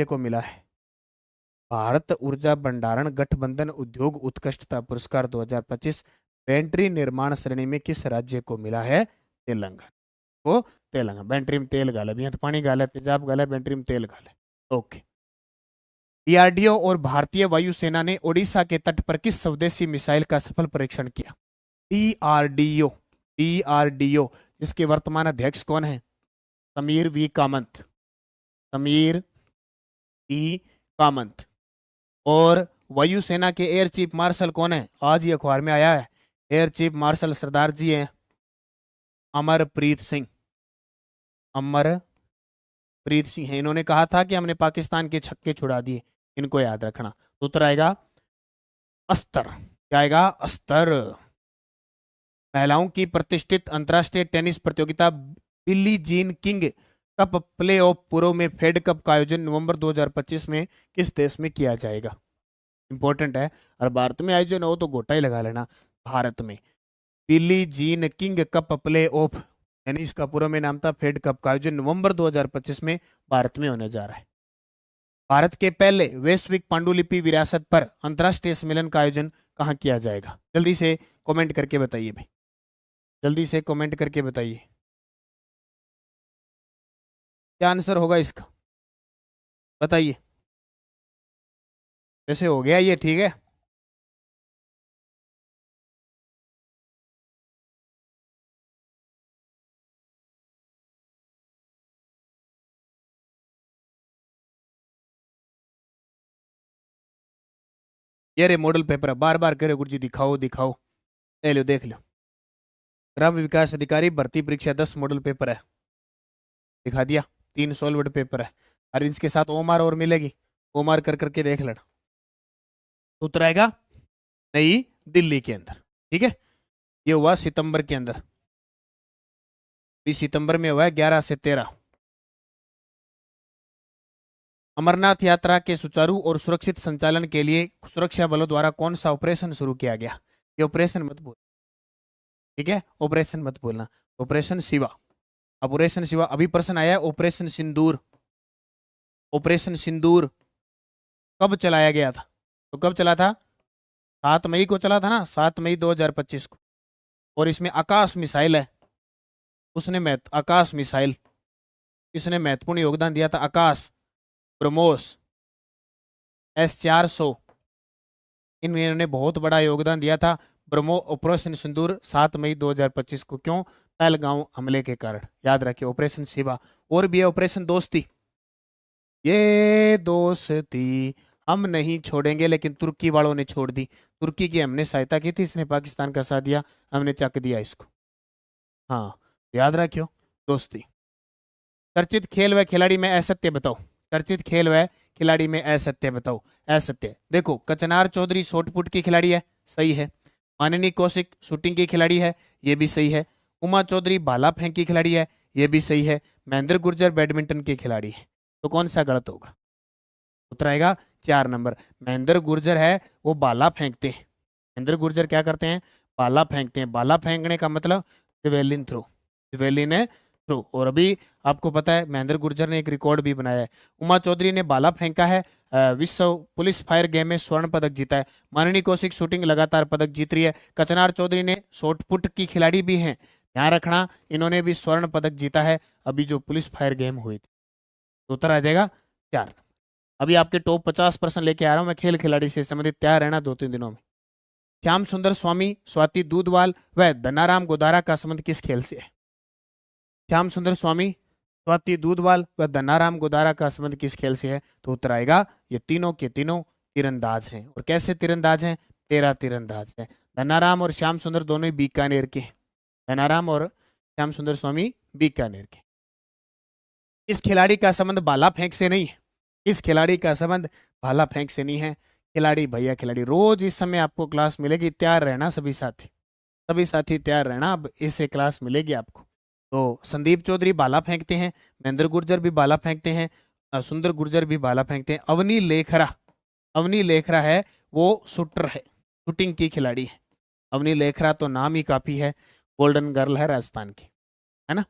को मिला है? भारत ऊर्जा भंडारण गठबंधन उद्योग उत्कृष्टता पुरस्कार 2025 बैटरी निर्माण श्रेणी में किस राज्य को मिला है? तेलंगाना को। तेलंगाना, बैटरी में तेल गाले, भी तो पानी गाले, तेजाब गाले, बैटरी में तेल गाले। ओके। डीआरडीओ और भारतीय वायुसेना ने ओडिशा के तट पर किस स्वदेशी मिसाइल का सफल परीक्षण किया? डीआरडीओ, डीआरडीओ जिसके वर्तमान अध्यक्ष कौन है? Sameer V Kamat, Sameer V Kamat. और वायुसेना के एयर चीफ मार्शल कौन है? आज ही अखबार में आया है, एयर चीफ मार्शल सरदार जी हैं अमरप्रीत सिंह, अमरप्रीत सिंह है। इन्होंने कहा था कि हमने पाकिस्तान के छक्के छुड़ा दिए, इनको याद रखना। तो उत्तर आएगा अस्तर, क्या आएगा? अस्तर। महिलाओं की प्रतिष्ठित अंतर्राष्ट्रीय टेनिस प्रतियोगिता Billie Jean King cup play of पूर्व में फेड कप का आयोजन नवंबर 2025 में किस देश में किया जाएगा? इंपॉर्टेंट है, और भारत में आयोजन हो तो गोटा ही लगा लेना, भारत में। Billie Jean King cup play of, यानी इसका पूर्व में नाम था फेड कप का आयोजन नवंबर 2025 में भारत में होने जा रहा है। भारत के पहले वैश्विक पांडुलिपि विरासत पर अंतर्राष्ट्रीय सम्मेलन का आयोजन कहाँ किया जाएगा? जल्दी से कमेंट करके बताइए भाई, जल्दी से कमेंट करके बताइए क्या आंसर होगा इसका, बताइए। कैसे हो गया ये? ठीक है, ये रे मॉडल पेपर है, बार बार करे गुरुजी दिखाओ दिखाओ, ले लो देख लो। ग्राम विकास अधिकारी भर्ती परीक्षा 10 मॉडल पेपर है, दिखा दिया, 3 सॉल्वड पेपर है, और इसके साथ ओमार और मिलेगी, ओमार कर करके देख लेना। तो उत्तर आएगा नई दिल्ली के अंदर, ठीक है। ये हुआ सितंबर के अंदर, इस सितंबर में हुआ है 11 से 13। अमरनाथ यात्रा के सुचारू और सुरक्षित संचालन के लिए सुरक्षा बलों द्वारा कौन सा ऑपरेशन शुरू किया गया? ये ऑपरेशन मत भूल, ठीक है, ऑपरेशन मत भूलना। Operation Shiva, operation Shiva. अभी प्रश्न आया है ऑपरेशन सिंदूर, ऑपरेशन सिंदूर कब चलाया गया था? तो कब चला था? 7 मई को चला था ना, 7 मई 2025 को। और इसमें आकाश मिसाइल है, उसने आकाश मिसाइल, इसने महत्वपूर्ण योगदान दिया था। आकाश, ब्रह्मोस, S-400, इन्होंने बहुत बड़ा योगदान दिया था। ब्रह्मो ऑपरेशन सिंदूर 7 मई 2025 को, क्यों? पहलगांव हमले के कारण, याद रखिए। ऑपरेशन शिवा, और भी है ऑपरेशन दोस्ती, ये दोस्ती हम नहीं छोड़ेंगे, लेकिन तुर्की वालों ने छोड़ दी। तुर्की की हमने सहायता की थी, इसने पाकिस्तान का साथ दिया, हमने चक दिया इसको। हाँ, याद रखियो दोस्ती। चर्चित खेल व खिलाड़ी में असत्य बताओ, चर्चित खेल व खिलाड़ी में असत्य बताओ। असत्य, देखो कचनार चौधरी शॉटपुट की खिलाड़ी है, सही है। माननी कौशिक शूटिंग की खिलाड़ी है, ये भी सही है। उमा चौधरी भाला फेंक की खिलाड़ी है, ये भी सही है। महेंद्र गुर्जर बैडमिंटन की खिलाड़ी है। तो कौन सा गलत होगा? उत्तर आएगा 4 नंबर। महेंद्र गुर्जर है वो भाला फेंकते हैं, महेंद्र गुर्जर क्या करते हैं? भाला फेंकते हैं। भाला फेंकने का मतलब जेवेलिन थ्रो, जेवेलिन ट्रू। और अभी आपको पता है महेंद्र गुर्जर ने एक रिकॉर्ड भी बनाया है। उमा चौधरी ने भाला फेंका है, विश्व पुलिस फायर गेम में स्वर्ण पदक जीता है। माननी कौशिक शूटिंग लगातार पदक जीत रही है। कचनार चौधरी ने शॉट पुट की खिलाड़ी भी हैं, ध्यान रखना, इन्होंने भी स्वर्ण पदक जीता है अभी जो पुलिस फायर गेम हुई थी। तो उत्तर आ जाएगा 4। अभी आपके टॉप 50% लेके आ रहा हूं मैं खेल खिलाड़ी से संबंधित, तैयार रहना 2-3 दिनों में। श्याम सुंदर स्वामी, स्वाति दूधवाल व धनाराम गोदारा का संबंध किस खेल से है? श्याम सुंदर स्वामी, स्वाति दूधवाल व धनाराम गोदारा का संबंध किस खेल से है? तो उत्तर आएगा ये तीनों के तीनों तीरंदाज हैं। और कैसे तीरंदाज हैं? तेरा तीरंदाज है। धनाराम और श्याम सुंदर दोनों ही बीकानेर के, धनाराम और श्याम सुंदर स्वामी बीकानेर के। इस खिलाड़ी का संबंध भाला फेंक से नहीं है, इस खिलाड़ी का संबंध भाला फेंक से नहीं है। खिलाड़ी भैया खिलाड़ी, रोज इस समय आपको क्लास मिलेगी, तैयार रहना सभी साथी तैयार रहना, अब इसे क्लास मिलेगी आपको। तो संदीप चौधरी भाला फेंकते हैं, महेंद्र गुर्जर भी भाला फेंकते हैं, सुंदर गुर्जर भी भाला फेंकते हैं। अवनी लेखरा है वो शूटर है, शूटिंग की खिलाड़ी है। अवनी लेखरा तो नाम ही काफी है, गोल्डन गर्ल है राजस्थान की, है ना।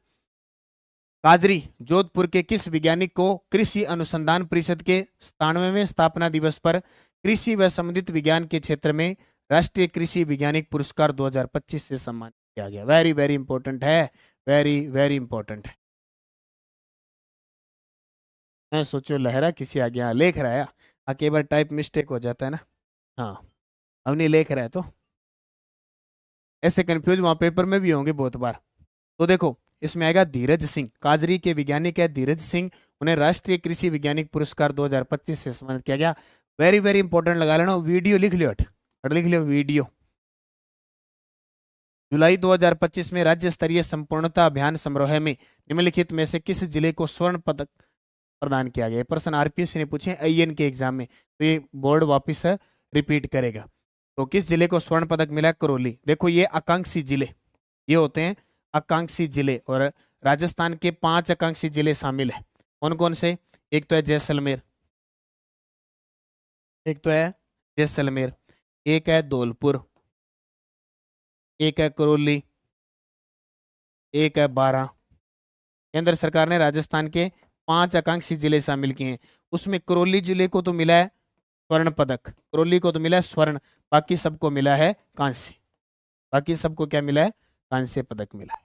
काजरी जोधपुर के किस वैज्ञानिक को कृषि अनुसंधान परिषद के 97वें स्थापना दिवस पर कृषि व संबंधित विज्ञान के क्षेत्र में राष्ट्रीय कृषि वैज्ञानिक पुरस्कार 2025 से सम्मानित किया गया? वेरी वेरी इंपॉर्टेंट है, वेरी वेरी इंपॉर्टेंट है। मैं सोचो लहरा किसी आ गया, लेख रहा है, कई बार टाइप मिस्टेक हो जाता है ना। हाँ, अवनी लेख रहा है, तो ऐसे कंफ्यूज वहां पेपर में भी होंगे बहुत बार। तो देखो इसमें आएगा धीरज सिंह, काजरी के वैज्ञानिक है धीरज सिंह, उन्हें राष्ट्रीय कृषि वैज्ञानिक पुरस्कार 2025 से सम्मानित किया गया। वेरी वेरी इंपॉर्टेंट लगा लेना, वीडियो लिख लियो, लिख लियो वीडियो। जुलाई 2025 में राज्य स्तरीय संपूर्णता अभियान समारोह में निम्नलिखित में से किस जिले को स्वर्ण पदक प्रदान किया गया? प्रश्न आरपीएससी ने पूछे आईएन के एग्जाम में, तो ये बोर्ड वापिस रिपीट करेगा। तो किस जिले को स्वर्ण पदक मिला? करौली। देखो ये आकांक्षी जिले, ये होते हैं आकांक्षी जिले, और राजस्थान के 5 आकांक्षी जिले शामिल है। कौन कौन से? एक तो है जैसलमेर, एक है धौलपुर, एक है करौली, एक है बारां। केंद्र सरकार ने राजस्थान के 5 आकांक्षी जिले शामिल किए हैं, उसमें करौली जिले को तो मिला है स्वर्ण पदक, करौली को तो मिला है स्वर्ण, बाकी सबको मिला है कांस्य। बाकी सबको क्या मिला है? कांस्य पदक मिला है।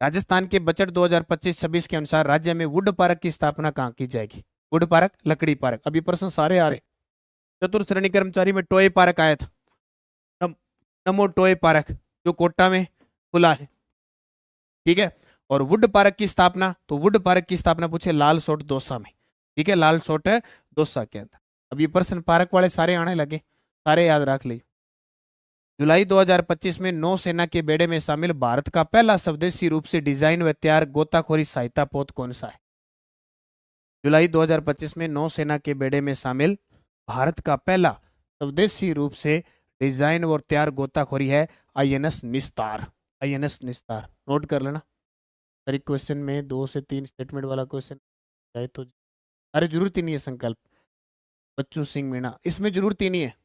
राजस्थान के बजट 2025-26 के अनुसार राज्य में वुड पार्क की स्थापना कहाँ की जाएगी? वुड पार्क, लकड़ी पार्क। अभी प्रश्न सारे आ रहे। चतुर्थ श्रेणी कर्मचारी में टॉय पार्क आया था, नमो टॉय पार्क जो कोटा में खुला है, ठीक है। और वुड पार्क की स्थापना, तो वुड पार्क की स्थापना पूछे लाल सोट दौसा में, ठीक है, लाल सोट है दौसा के अंदर। अब ये प्रश्न पार्क वाले सारे आने लगे, सारे याद रख लीजिए। जुलाई 2025 में नौसेना के बेड़े में शामिल भारत का पहला स्वदेशी रूप से डिजाइन व तैयार गोताखोरी सहायता पोत कौन सा है? जुलाई 2025 में नौसेना के बेड़े में शामिल भारत का पहला स्वदेशी रूप से डिजाइन और तैयार गोताखोरी है आईएनएस निस्तार। आईएनएस निस्तार नोट कर लेना। हर एक क्वेश्चन में 2 से 3 स्टेटमेंट वाला क्वेश्चन जाए तो, अरे जरूरत ही नहीं है संकल्प, बच्चू सिंह मीणा, इसमें जरूरत ही नहीं है।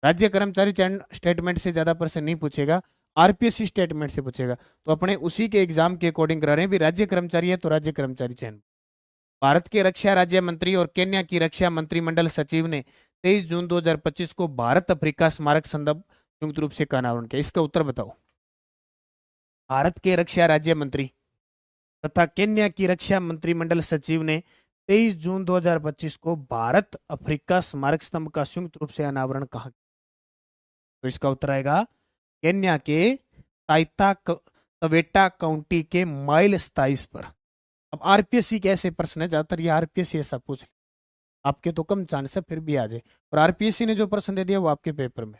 राज्य कर्मचारी चयन स्टेटमेंट से ज्यादा प्रश्न नहीं पूछेगा, आरपीएससी स्टेटमेंट से पूछेगा, तो अपने उसी के एग्जाम के अकॉर्डिंग करा रहे हैं भी। राज्य कर्मचारी है तो राज्य कर्मचारी चयन। भारत के रक्षा राज्य मंत्री और केन्या की रक्षा मंत्रिमंडल सचिव ने 23 जून 2025 को भारत अफ्रीका स्मारक संदर्भ संयुक्त रूप से का अनावरण किया। इसका उत्तर बताओ। भारत के रक्षा राज्य मंत्री तथा केन्या की रक्षा मंत्रिमंडल सचिव ने 23 जून 2025 को भारत अफ्रीका स्मारक स्तंभ का संयुक्त रूप से अनावरण कहा? तो इसका उत्तर आएगा केन्या के ताइता तवेटा काउंटी के माइल 27 पर। अब आरपीएससी के ऐसे प्रश्न है, ज्यादातर ये आरपीएससी ऐसा पूछ ले, आपके तो कम चांस है फिर भी आ जाए, और आरपीएससी ने जो प्रश्न दे दिया वो आपके पेपर में।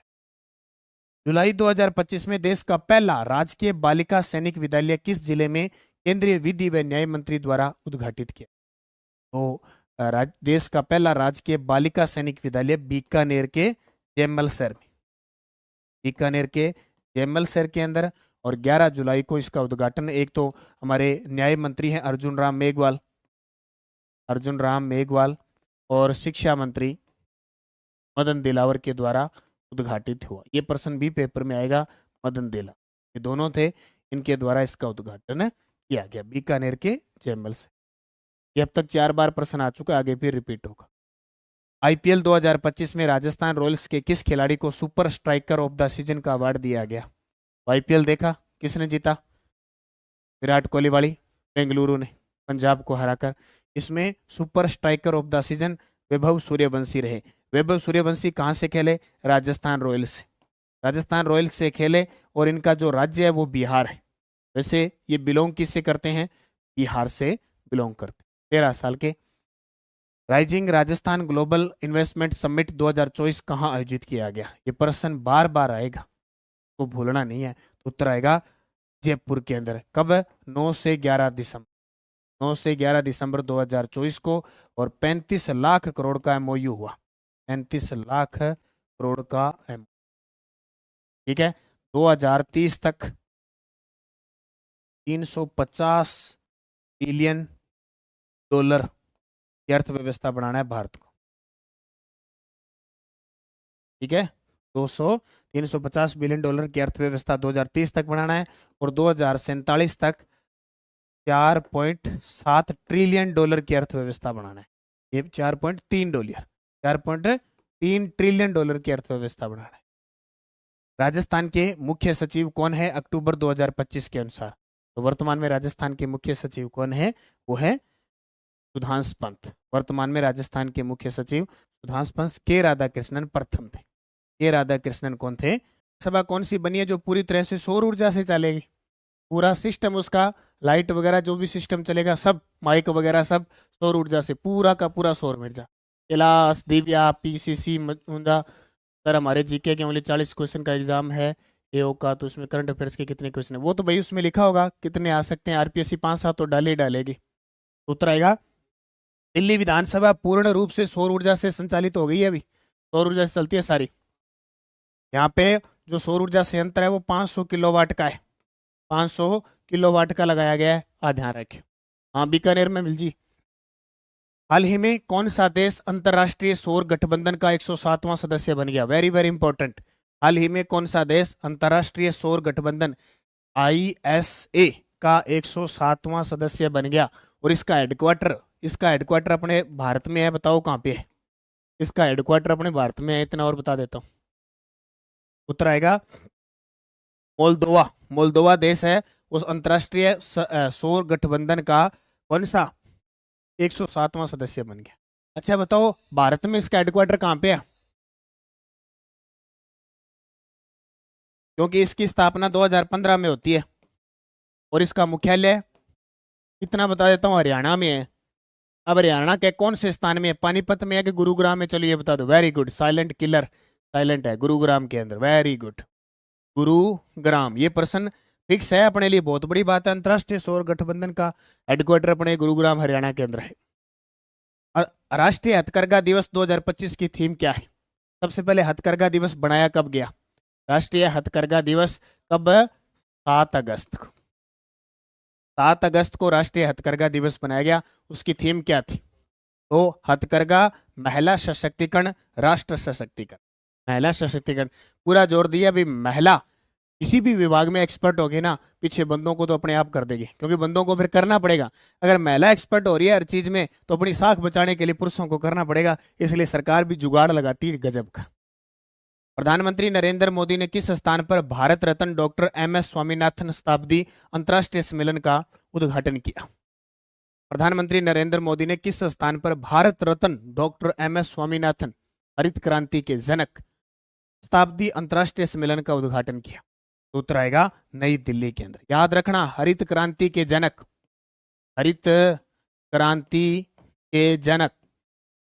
जुलाई 2025 में देश का पहला राजकीय बालिका सैनिक विद्यालय किस जिले में केंद्रीय विधि व न्याय मंत्री द्वारा उद्घाटित किया? तो देश का पहला राजकीय बालिका सैनिक विद्यालय बीकानेर के जैमलसर में, बीकानेर के जैमलसर के अंदर। और 11 जुलाई को इसका उद्घाटन, एक तो हमारे न्याय मंत्री हैं अर्जुन राम मेघवाल और शिक्षा मंत्री मदन दिलावर के द्वारा उद्घाटित हुआ। ये प्रश्न भी पेपर में आएगा, मदन दिला, ये दोनों थे, इनके द्वारा इसका उद्घाटन किया गया बीकानेर के चैंबल से। ये अब तक 4 बार प्रश्न आ चुका है, आगे फिर रिपीट होगा। आईपीएल 2025 में राजस्थान रॉयल्स के किस खिलाड़ी को super striker of the season का अवार्ड दिया गया? आईपीएल देखा, किसने जीता? विराट कोहली वाली बेंगलुरु ने पंजाब को हराकर। इसमें super striker of the season Vaibhav Suryavanshi रहे। वैभव सूर्यवंशी कहाँ से खेले? राजस्थान रॉयल्स से। राजस्थान रॉयल्स से खेले और इनका जो राज्य है वो बिहार है। वैसे ये बिलोंग किससे करते हैं? बिहार से बिलोंग करते हैं। 13 साल के। Rising Rajasthan global investment summit 2024 कहाँ आयोजित किया गया? ये प्रश्न बार बार आएगा, तो भूलना नहीं है। तो उत्तर आएगा जयपुर के अंदर। कब? 9 से 11 दिसंबर 9 से 11 दिसंबर 2024 को। और 35 लाख करोड़ का एमओयू हुआ। 35 लाख करोड़ का एम, ठीक है। 2030 तक 350 बिलियन डॉलर की अर्थव्यवस्था बनाना है भारत को, ठीक है। 350 बिलियन डॉलर की अर्थव्यवस्था 2030 तक बनाना है। और 2047 तक 4.7 ट्रिलियन डॉलर की अर्थव्यवस्था बनाना है। ये 4.3 ट्रिलियन डॉलर की अर्थव्यवस्था बनाना है। राजस्थान के मुख्य सचिव कौन है अक्टूबर 2025 के अनुसार? तो वर्तमान में राजस्थान के मुख्य सचिव कौन है? वो है सुधांशु पंत। वर्तमान में राजस्थान के मुख्य सचिव सुधांशु पंत। के राधाकृष्णन प्रथम थे। के राधाकृष्णन कौन थे? सभा कौन सी बनी है जो पूरी तरह से सौर ऊर्जा से चलेगी? पूरा सिस्टम उसका, लाइट वगैरह जो भी सिस्टम चलेगा, सब माइक वगैरह सब सौर ऊर्जा से, पूरा का पूरा सौर ऊर्जा। कैलाश, दिव्या, पीसीसी, मुंदा। सर हमारे जीके के ओनली 40 क्वेश्चन का एग्जाम है एओ का, तो उसमें करंट अफेयर्स के कितने क्वेश्चन है? वो तो भाई उसमें लिखा होगा कितने आ सकते हैं। आरपीएससी 5-7 तो डाले ही डालेगी। उत्तर आएगा दिल्ली विधानसभा पूर्ण रूप से सौर ऊर्जा से संचालित हो गई है। अभी सौर ऊर्जा से चलती है सारी। यहाँ पे जो सौर ऊर्जा संयंत्र है वो 500 किलोवाट का है। 500 किलोवाट का लगाया गया है। ध्यान रखिए। हाँ, बीकानेर में मिल जी। हाल ही में कौन सा देश अंतर्राष्ट्रीय सौर गठबंधन का 107वां सदस्य बन गया? Very very important. हाल ही में कौन सा देश अंतर्राष्ट्रीय सौर गठबंधन ISA का 107वां सदस्य बन गया? और इसका हेडक्वार्टर अपने भारत में है। बताओ कहाँ पे है? इसका हेडक्वार्टर अपने भारत में है, इतना और बता देता हूँ। उत्तर आएगा मोल्दोवा। मोल्दोवा देश है उस अंतर्राष्ट्रीय सौर गठबंधन का कौन सा 107वां सदस्य बन गया। अच्छा बताओ भारत में इसका हेडक्वार्टर कहाँ पे है? क्योंकि इसकी स्थापना 2015 में होती है और इसका मुख्यालय, इतना बता देता हूँ, हरियाणा में है। अब हरियाणा के कौन से स्थान में है? पानीपत में है कि गुरुग्राम में? चलो ये बता दो। Very good, silent killer, silent है, गुरुग्राम के अंदर। Very good, Gurugram. ये प्रश्न फिक्स है अपने लिए, बहुत बड़ी बात है। अंतर्राष्ट्रीय सौर गठबंधन का हेडक्वार्टर अपने गुरुग्राम हरियाणा के अंदर है। राष्ट्रीय हथकरघा दिवस 2025 की थीम क्या है? सबसे पहले हथकरघा दिवस बनाया कब गया? राष्ट्रीय हथकरघा दिवस कब? 7 अगस्त को। 7 अगस्त को राष्ट्रीय हथकरघा दिवस बनाया गया। उसकी थीम क्या थी? तो हथकरघा महिला सशक्तिकरण, राष्ट्र सशक्तिकरण। महिला सशक्तिकरण पूरा जोर दिया भी। महिला किसी भी विभाग में एक्सपर्ट होगी ना, पीछे बंदों को तो अपने आप कर देगी, क्योंकि बंदों को फिर करना पड़ेगा। अगर महिला एक्सपर्ट हो रही है हर चीज में, तो अपनी साख बचाने के लिए पुरुषों को करना पड़ेगा। इसलिए सरकार भी जुगाड़ लगाती है गजब का। प्रधानमंत्री नरेंद्र मोदी ने किस स्थान पर भारत रत्न डॉक्टर MS स्वामीनाथन शताब्दी अंतर्राष्ट्रीय सम्मेलन का उद्घाटन किया? प्रधानमंत्री नरेंद्र मोदी ने किस स्थान पर भारत रत्न डॉक्टर MS स्वामीनाथन, हरित क्रांति के जनक, शताब्दी अंतर्राष्ट्रीय सम्मेलन का उद्घाटन किया? तो उत्तर आएगा नई दिल्ली के अंदर। याद रखना, हरित क्रांति के जनक, हरित क्रांति के जनक।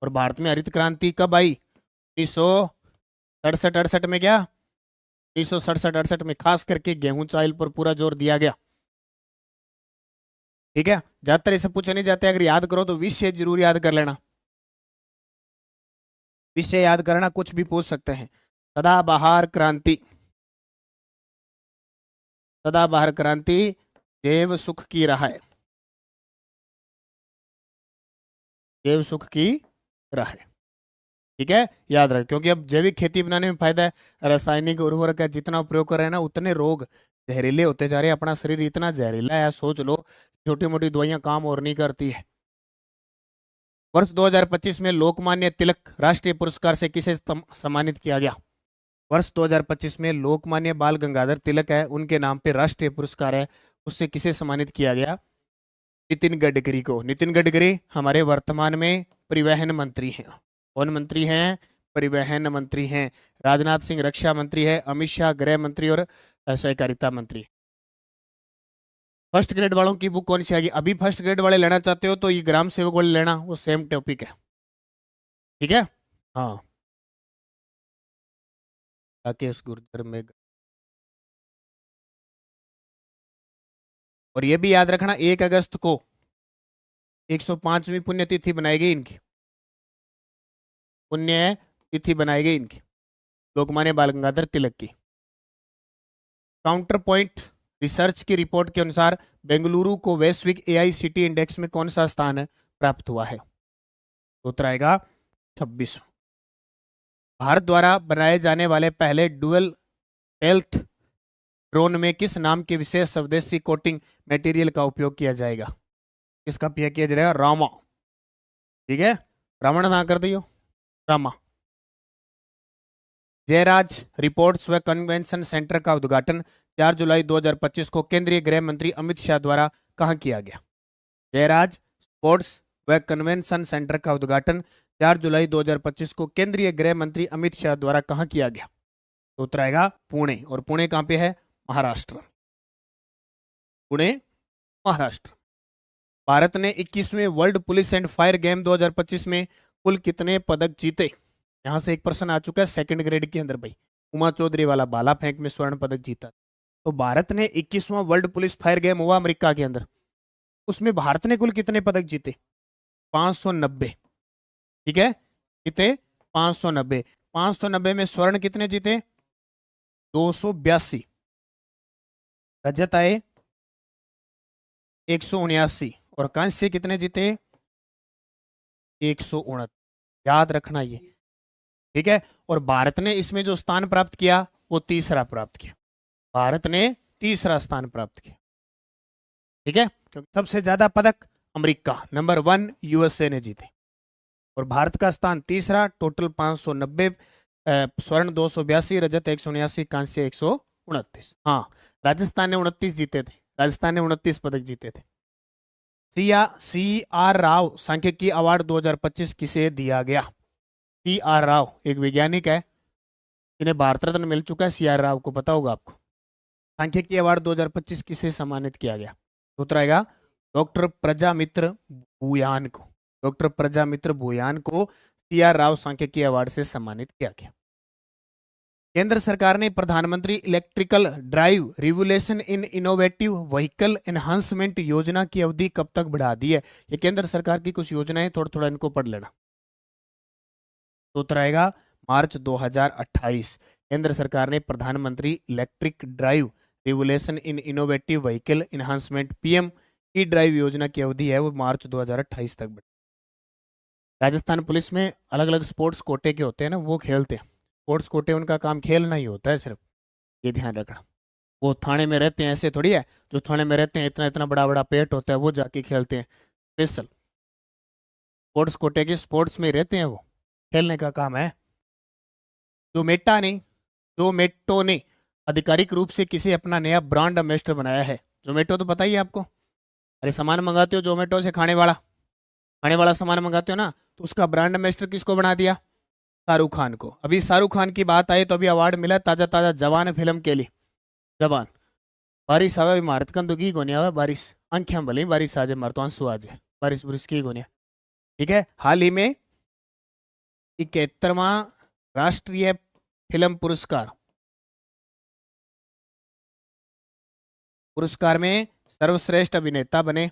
और भारत में हरित क्रांति कब आई? 1967-68 में। क्या 1967-68 में? खास करके गेहूं चावल पर पूरा जोर दिया गया। ठीक है, ज्यादातर इसे पूछे नहीं जाते। अगर याद करो तो विषय जरूर याद कर लेना। विषय याद करना, कुछ भी पूछ सकते हैं। सदाबहार क्रांति, सदाबहार क्रांति देव सुख की राह है। देव सुख की राह है, ठीक है, याद रख। क्योंकि अब जैविक खेती बनाने में फायदा है। रासायनिक उर्वरक का जितना उपयोग कर रहे हैं ना, उतने रोग जहरीले होते जा रहे हैं, अपना शरीर इतना जहरीला है, सोच लो छोटी मोटी दवाइयां काम और नहीं करती है। वर्ष 2025 में लोकमान्य तिलक राष्ट्रीय पुरस्कार से किसे सम्मानित किया गया? वर्ष 2025 में लोकमान्य बाल गंगाधर तिलक है, उनके नाम पे राष्ट्रीय पुरस्कार है, उससे किसे सम्मानित किया गया? नितिन गडकरी को। नितिन गडकरी हमारे वर्तमान में परिवहन मंत्री हैं। कौन मंत्री हैं? परिवहन मंत्री हैं। राजनाथ सिंह रक्षा मंत्री है, अमित शाह गृह मंत्री और सहकारिता मंत्री। फर्स्ट ग्रेड वालों की बुक कौन सी आएगी? अभी फर्स्ट ग्रेड वाले लेना चाहते हो तो ये ग्राम सेवक वाले लेना, वो सेम टॉपिक है, ठीक है। हाँ, राकेश गुर्जर में। और ये भी याद रखना 1 अगस्त को 105वीं पुण्यतिथि बनाई गई इनकी, पुण्य तिथि बनाई गई इनकी, लोकमान्य बाल गंगाधर तिलक की। काउंटर पॉइंट रिसर्च की रिपोर्ट के अनुसार बेंगलुरु को वैश्विक AICTE इंडेक्स में कौन सा स्थान प्राप्त हुआ है? उत्तर आएगा 26। भारत द्वारा बनाए जाने वाले पहले डुअल हेल्थ ड्रोन में किस नाम के विशेष स्वदेशी कोटिंग मटेरियल का उपयोग किया जाएगा? किसका उपयोग किया जाएगा? रामा, ठीक है, रावण ना कर दियो, रामा। जयराज रिपोर्ट्स व कन्वेंशन सेंटर का उद्घाटन 4 जुलाई 2025 को केंद्रीय गृह मंत्री अमित शाह द्वारा कहां किया गया? जयराज स्पोर्ट्स व कन्वेंशन सेंटर का उद्घाटन 4 जुलाई 2025 को केंद्रीय गृह मंत्री अमित शाह द्वारा कहां किया गया? तो उत्तर आएगा पुणे। और पुणे कहां पे है? महाराष्ट्र, पुणे महाराष्ट्र। भारत ने 21वें world police and fire game 2025 में कुल कितने पदक जीते? यहां से एक प्रश्न आ चुका है सेकंड ग्रेड के अंदर भाई, उमा चौधरी वाला भाला फेंक में स्वर्ण पदक जीता। तो भारत ने 21वां वर्ल्ड पुलिस फायर गेम हुआ अमेरिका के अंदर, उसमें भारत ने कुल कितने पदक जीते? 590, ठीक है, कितने? 590। 590 में स्वर्ण कितने जीते? 282, रजत आए 179 और कांस्य कितने जीते? 129। याद रखना ये, ठीक है। और भारत ने इसमें जो स्थान प्राप्त किया वो तीसरा प्राप्त किया, भारत ने तीसरा स्थान प्राप्त किया, ठीक है, क्योंकि सबसे ज्यादा पदक अमेरिका नंबर 1 USA ने जीते और भारत का स्थान तीसरा, टोटल 590, स्वर्ण 282, रजत 179, कांस्य 129। हाँ, राजस्थान ने 29 जीते थे, राजस्थान ने 29 पदक जीते थे। CR राव सांख्यिकी अवार्ड 2025 किसे दिया गया? CR राव एक वैज्ञानिक है, इन्हें भारत रत्न मिल चुका है। CR राव को पता होगा आपको। सांख्यिकी अवार्ड 2025 किसे सम्मानित किया गया? उत्तर आएगा डॉक्टर प्रजामित्र भूयान को। डॉक्टर प्रजामित्र भूयान को CR राव सांख्यिकी अवार्ड से सम्मानित किया गया। केंद्र सरकार ने प्रधानमंत्री electrical drive revolution in innovative vehicle enhancement योजना की अवधि कब तक बढ़ा दी है? ये केंद्र सरकार की कुछ योजनाएं, थोड़ा थोड़ा इनको पढ़ लेना। तो उत्तर आएगा मार्च 2028। केंद्र सरकार ने प्रधानमंत्री electric drive revolution in innovative vehicle enhancement PM E drive योजना की अवधि है वो मार्च 2028 तक बढ़ी। राजस्थान पुलिस में अलग अलग स्पोर्ट्स कोटे के होते हैं ना, वो खेलते हैं। स्पोर्ट्स कोटे उनका काम खेलना ही होता है सिर्फ, ये ध्यान रखना। वो थाने में रहते हैं ऐसे थोड़ी है, जो थाने में रहते हैं इतना इतना बड़ा बड़ा पेट होता है वो जाके खेलते हैं। स्पेशल स्पोर्ट्स कोटे के स्पोर्ट्स में रहते हैं, वो खेलने का काम है। जोमेटो ने आधिकारिक रूप से किसे अपना नया ब्रांड एम्बेसडर बनाया है? जोमेटो तो पता ही है आपको, अरे सामान मंगाते हो जोमेटो से, खाने वाला सामान मंगाते हो ना, तो उसका ब्रांड एम्बेसडर किसको बना दिया? शाहरुख खान को। अभी शाहरुख खान की बात आई तो अभी अवार्ड मिला ताजा ताजा जवान फिल्म के लिए। जवान बारिश आवे भारत का दुखी गोने आवे बारिश, आंखें भले बारिश आ जाए मार तो आंसू आ जाए, बारिश बुरिश की गोने, ठीक है। हाल ही में 71वां राष्ट्रीय फिल्म पुरस्कार में सर्वश्रेष्ठ अभिनेता बने,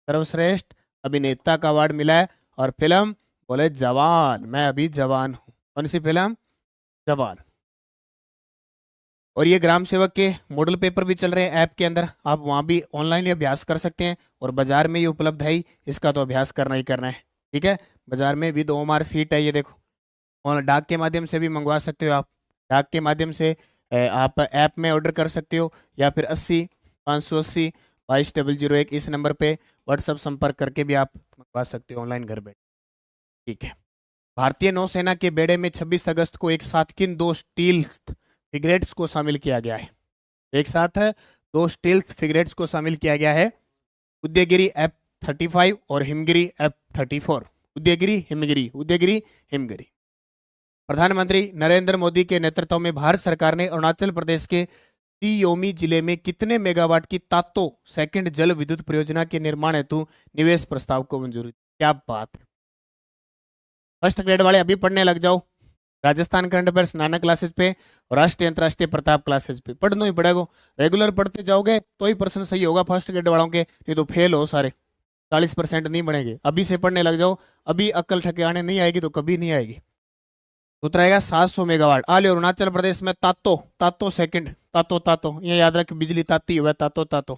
सर्वश्रेष्ठ अभिनेता का अवार्ड मिला है। और फिल्म बोले जवान, मैं अभी जवान हूं। कौन सी फिल्म? जवान। और ये ग्राम सेवक के मॉडल पेपर भी चल रहे हैं ऐप के अंदर, आप वहां भी ऑनलाइन ही अभ्यास कर सकते हैं और बाजार में ये उपलब्ध है ही, इसका तो अभ्यास करना ही करना है, ठीक है। बाजार में विद OMR सीट है, ये देखो, और डाक के माध्यम से भी मंगवा सकते हो आप। डाक के माध्यम से आप ऐप में ऑर्डर कर सकते हो या फिर 80 580 22 001 इस नंबर पे व्हाट्सएप संपर्क करके भी आप मंगवा सकते हो ऑनलाइन घर बैठे। ठीक है। भारतीय नौसेना के बेड़े में 26 अगस्त को एक साथ किन दो स्टील्थ फ्रिगेट्स को शामिल किया गया है? एक साथ है दो स्टील्थ फ्रिगेट्स को शामिल किया गया है, उदयगिरी F-35 और हिमगिरी F-34। उदयगिरी हिमगिरी। प्रधानमंत्री नरेंद्र मोदी के नेतृत्व में भारत सरकार ने अरुणाचल प्रदेश के सियोमी जिले में कितने मेगावाट की तातो सेकंड जल विद्युत परियोजना के निर्माण हेतु निवेश प्रस्ताव को मंजूरी दी? क्या बात है। फर्स्ट ग्रेड वाले अभी पढ़ने लग जाओ। राजस्थान करंट अफेयर्स नाना क्लासेस पे और राष्ट्रीय अंतर्राष्ट्रीय प्रताप क्लासेस पे पढ़ना ही पड़ेगा। रेगुलर पढ़ते जाओगे तो ही प्रश्न सही होगा फर्स्ट ग्रेड वालों के, नहीं तो फेल हो सारे। 40% नहीं बनेंगे। अभी से पढ़ने लग जाओ, अभी अक्ल ठिकाने नहीं आएगी तो कभी नहीं आएगी। उत्तर आएगा 700 मेगावाट। आलियो अरुणाचल प्रदेश में तातो सेकंड तातो ये याद रख, बिजली ताती हुआ तातो।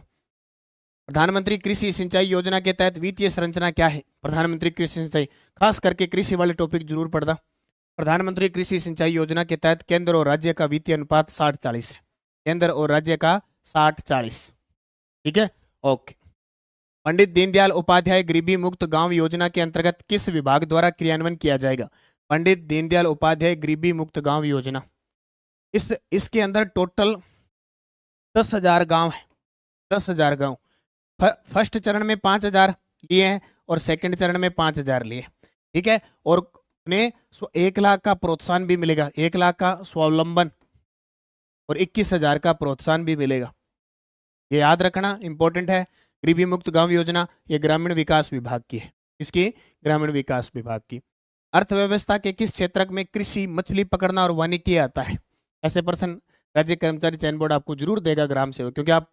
प्रधानमंत्री कृषि सिंचाई योजना के तहत वित्तीय संरचना क्या है? प्रधानमंत्री कृषि सिंचाई, खास करके कृषि वाले टॉपिक जरूर पढ़ना। प्रधानमंत्री कृषि सिंचाई योजना के तहत केंद्र और राज्य का वित्तीय अनुपात 60-40 है। केंद्र और राज्य का 60-40। ठीक है, ओके। पंडित दीनदयाल उपाध्याय गरीबी मुक्त गांव योजना के अंतर्गत किस विभाग द्वारा क्रियान्वयन किया जाएगा? पंडित दीनदयाल उपाध्याय गरीबी मुक्त गांव योजना। इसके अंदर टोटल 10,000 गांव है। 10,000 गांव। फर्स्ट चरण में 5,000 लिए हैं और सेकंड चरण में 5,000 लिए। ठीक है, और उन्हें 1 लाख का प्रोत्साहन भी मिलेगा। 1 लाख का स्वावलंबन और 21,000 का प्रोत्साहन भी मिलेगा। ये याद रखना इंपॉर्टेंट है। गरीबी मुक्त गांव योजना ये ग्रामीण विकास विभाग की है। इसकी ग्रामीण विकास विभाग की। अर्थव्यवस्था के किस क्षेत्र में कृषि, मछली पकड़ना और वानिकी आता है? ऐसे पर्सन राज्य कर्मचारी चयन बोर्ड आपको जरूर देगा ग्राम सेवक, क्योंकि आप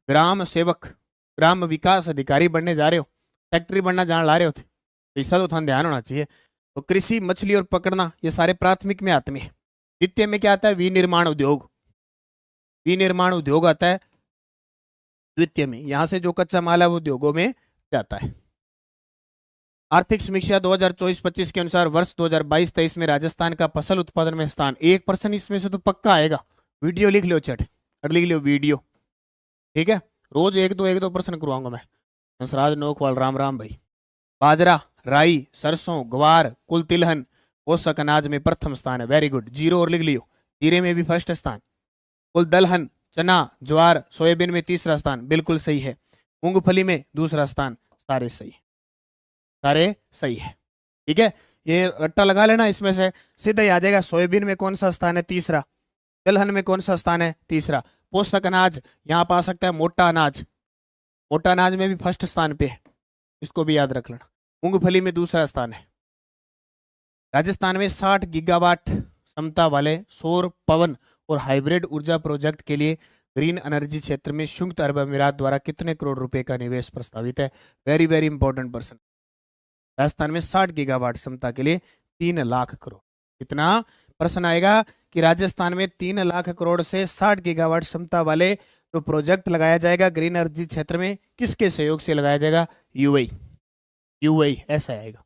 ग्राम सेवक, ग्राम विकास अधिकारी बनने जा रहे हो, फैक्ट्री बनना जान ला रहे हो, तो इसका तो थान ध्यान होना चाहिए। तो कृषि, मछली और पकड़ना ये सारे प्राथमिक में आते हैं। द्वितीय में क्या आता है? विनिर्माण उद्योग। विनिर्माण उद्योग आता है द्वितीय में। यहां से जो कच्चा माल है वो उद्योगों में जाता है। आर्थिक समीक्षा 2024-25 के अनुसार वर्ष 2022-23 में राजस्थान का फसल उत्पादन में स्थान। 1% इसमें से तो पक्का आएगा। वीडियो लिख लो चट और लिख लो वीडियो। ठीक है, रोज एक दो प्रश्न करवाऊंगा मैं। हंसराज नोकवाल, राम राम भाई। बाजरा, राई, सरसों, ग्वार, कुल तिलहन पोषक अनाज में प्रथम स्थान है। Very good. जीरो और लिख लियो, जीरे में भी फर्स्ट स्थान। कुल दलहन, चना, ज्वार, सोयाबीन में तीसरा स्थान, बिल्कुल सही है। मूंगफली में दूसरा स्थान। सारे सही, सारे सही है। ठीक है, ये रट्टा लगा लेना, इसमें से सीधा ही आ जाएगा। सोयाबीन में कौन सा स्थान है? तीसरा। दलहन में कौन सा स्थान है? तीसरा। पोषक अनाज यहाँ पा सकता है मोटा अनाज, मोटा अनाज में भी फर्स्ट स्थान पे है, इसको भी याद रख लेना। मूंगफली में दूसरा स्थान है। राजस्थान में 60 गीगावाट क्षमता वाले सौर, पवन और हाइब्रिड ऊर्जा प्रोजेक्ट के लिए ग्रीन एनर्जी क्षेत्र में संयुक्त अरब अमीरात द्वारा कितने करोड़ रुपए का निवेश प्रस्तावित है? Very very important person. Rajasthan में 60 गीगावाट क्षमता के लिए 3 लाख करोड़। कितना प्रश्न आएगा कि राजस्थान में 3 लाख करोड़ से 60 गीगावाट क्षमता वाले जो प्रोजेक्ट लगाया जाएगा ग्रीन एनर्जी क्षेत्र में, किसके सहयोग से लगाया जाएगा? यूएई ऐसा आएगा।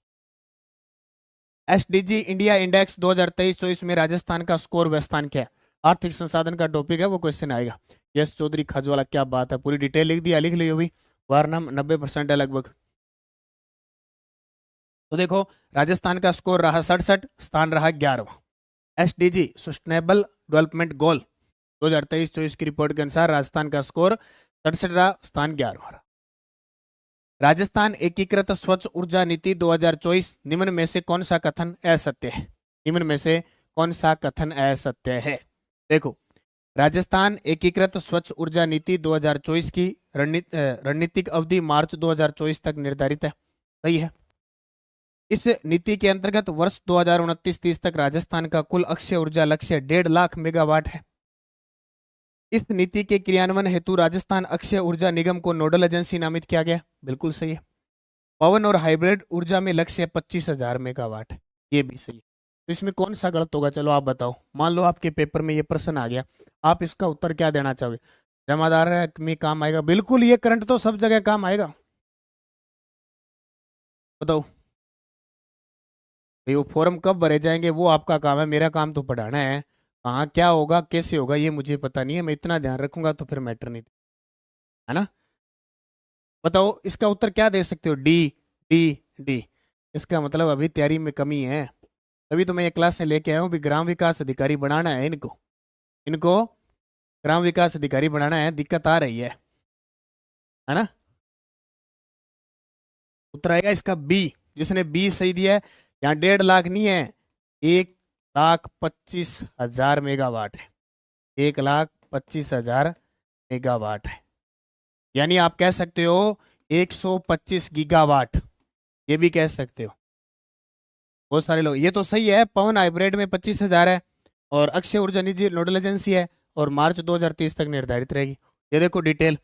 एसडीजी इंडिया इंडेक्स 2023-24 में राजस्थान का स्कोर व स्थान क्या है? आर्थिक संसाधन का टॉपिक है, वो क्वेश्चन आएगा। यस चौधरी खजवाला, क्या बात है, पूरी डिटेल लिख दिया, लिख लियो भी। वारनाम 90% है लगभग। तो देखो, राजस्थान का स्कोर रहा 67, स्थान रहा 11वां। एसडीजी सस्टेनेबल डेवलपमेंट गोल 2023-24 की रिपोर्ट के अनुसार राजस्थान का स्कोर 67 रहा, स्थान 11वां रहा। राजस्थान एकीकृत स्वच्छ ऊर्जा नीति 2024 निम्न में से कौन सा कथन असत्य है? निम्न में से कौन सा कथन असत्य है? देखो, राजस्थान एकीकृत स्वच्छ ऊर्जा नीति 2024 की रणनीतिक अवधि मार्च 2024 तक निर्धारित है। सही है। इस नीति के अंतर्गत वर्ष 2029-30 तक राजस्थान का कुल अक्षय ऊर्जा लक्ष्य 1.5 लाख मेगावाट है। इस नीति के क्रियान्वयन हेतु राजस्थान अक्षय ऊर्जा निगम को नोडल एजेंसी नामित किया गया। बिल्कुल सही है। पवन और हाइब्रिड ऊर्जा में लक्ष्य 25,000 मेगावाट है, ये भी सही है। तो इसमें कौन सा गलत होगा? चलो आप बताओ। मान लो आपके पेपर में ये प्रश्न आ गया, आप इसका उत्तर क्या देना चाहोगे? जमादार में काम आएगा, बिल्कुल। ये करंट तो सब जगह काम आएगा। बताओ भाई, वो फॉर्म कब भरे जाएंगे वो आपका काम है, मेरा काम तो पढ़ाना है। हाँ, क्या होगा कैसे होगा ये मुझे पता नहीं है, मैं इतना ध्यान रखूंगा तो फिर मैटर नहीं, है ना। बताओ इसका उत्तर क्या दे सकते हो? डी। डी। डी। इसका मतलब अभी तैयारी में कमी है, तभी तो मैं ये क्लास से लेके आया हूँ भी, ग्राम विकास अधिकारी बनाना है इनको, इनको ग्राम विकास अधिकारी बनाना है, दिक्कत आ रही है ना। उत्तर आएगा इसका बी। जिसने बी सही दिया है, यहाँ 1.5 लाख नहीं है, 1,25,000 मेगावाट है, 1,25,000 मेगावाट है। यानी आप कह सकते हो 125 गीगावाट, ये भी कह सकते हो। बहुत सारे लोग, ये तो सही है, पवन हाइब्रिड में 25,000 है, और अक्षय ऊर्जा निजी नोडल एजेंसी है, और मार्च 2030 तक निर्धारित रहेगी। ये देखो डिटेल,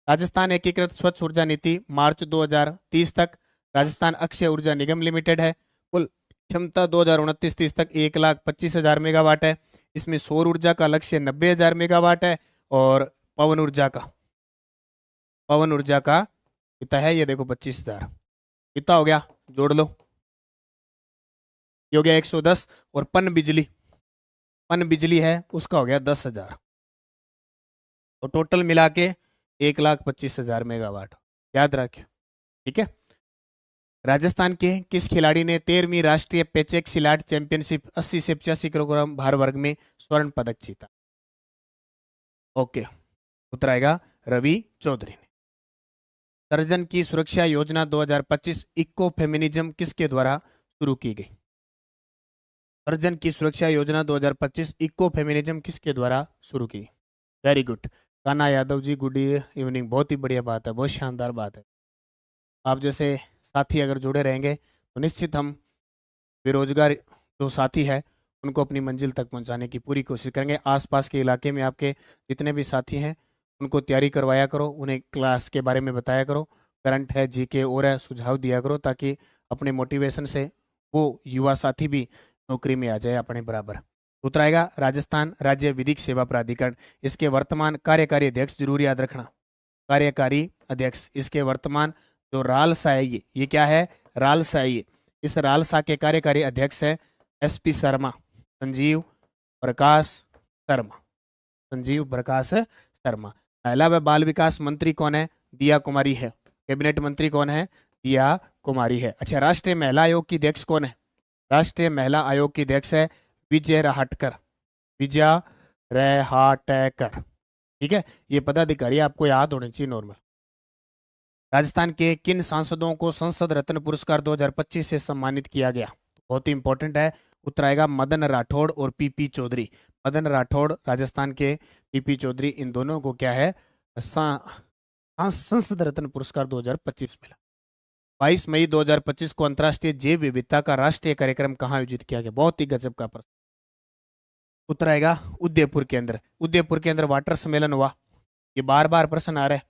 राजस्थान एकीकृत स्वच्छ ऊर्जा नीति मार्च 2030 तक, राजस्थान अक्षय ऊर्जा निगम लिमिटेड है, कुल क्षमता 2029-30 तक 1,25,000 मेगावाट है। इसमें सौर ऊर्जा का लक्ष्य 90,000 मेगावाट है, और पवन ऊर्जा का कितना है, ये देखो 25,000, कितना हो गया, जोड़ लो, ये हो गया 110। और पन बिजली है उसका हो गया 10,000, तो टोटल मिला के 1,25,000 मेगावाट, याद रखिए, ठीक है। राजस्थान के किस खिलाड़ी ने 13वीं राष्ट्रीय पेचेक सिलाट चैंपियनशिप 80 से 85 किलोग्राम भार वर्ग में स्वर्ण पदक जीता? ओके, उत्तर आएगा रवि चौधरी ने। सर्जन की सुरक्षा योजना 2025 इको फेमिनिज्म किसके द्वारा शुरू की गई? सर्जन की सुरक्षा योजना 2025 इको फेमिनिज्म किसके द्वारा शुरू की? Very good, Kanha Yadav ji, good evening, बहुत ही बढ़िया बात है, बहुत शानदार बात है। आप जैसे साथी अगर जुड़े रहेंगे तो निश्चित हम बेरोजगार जो साथी है उनको अपनी मंजिल तक पहुंचाने की पूरी कोशिश करेंगे। आसपास के इलाके में आपके जितने भी साथी हैं उनको तैयारी करवाया करो, उन्हें क्लास के बारे में बताया करो, करंट है, जीके और है, सुझाव दिया करो, ताकि अपने मोटिवेशन से वो युवा साथी भी नौकरी में आ जाए अपने बराबर। उत्तर आएगा राजस्थान राज्य विधिक सेवा प्राधिकरण, इसके वर्तमान कार्यकारी अध्यक्ष जरूर याद रखना, कार्यकारी अध्यक्ष, इसके वर्तमान जो रालसा है, ये क्या है, रालसा है, इस रालसा के कार्यकारी अध्यक्ष है एसपी शर्मा, संजीव प्रकाश शर्मा, संजीव प्रकाश शर्मा। महिला व बाल विकास मंत्री कौन है? दिया कुमारी है। कैबिनेट मंत्री कौन है? दिया कुमारी है। अच्छा, राष्ट्रीय महिला आयोग की अध्यक्ष कौन है? राष्ट्रीय महिला आयोग की अध्यक्ष है विजय रहाटकर, विजय रहाटकर, ठीक है। ये पदाधिकारी आपको याद होने चाहिए नॉर्मल। राजस्थान के किन सांसदों को संसद रत्न पुरस्कार 2025 से सम्मानित किया गया? बहुत ही इंपॉर्टेंट है, उत्तर आएगा मदन राठौड़ और पीपी चौधरी। मदन राठौड़ राजस्थान के, पीपी चौधरी, इन दोनों को क्या है, संसद रत्न पुरस्कार 2025 मिला। 22 मई 2025 को अंतर्राष्ट्रीय जैव विविधता का राष्ट्रीय कार्यक्रम कहाँ आयोजित किया गया? बहुत ही गजब का प्रश्न। उत्तर आएगा उदयपुर के अंदर। उदयपुर के अंदर वाटर सम्मेलन हुआ, ये बार बार प्रश्न आ रहा है।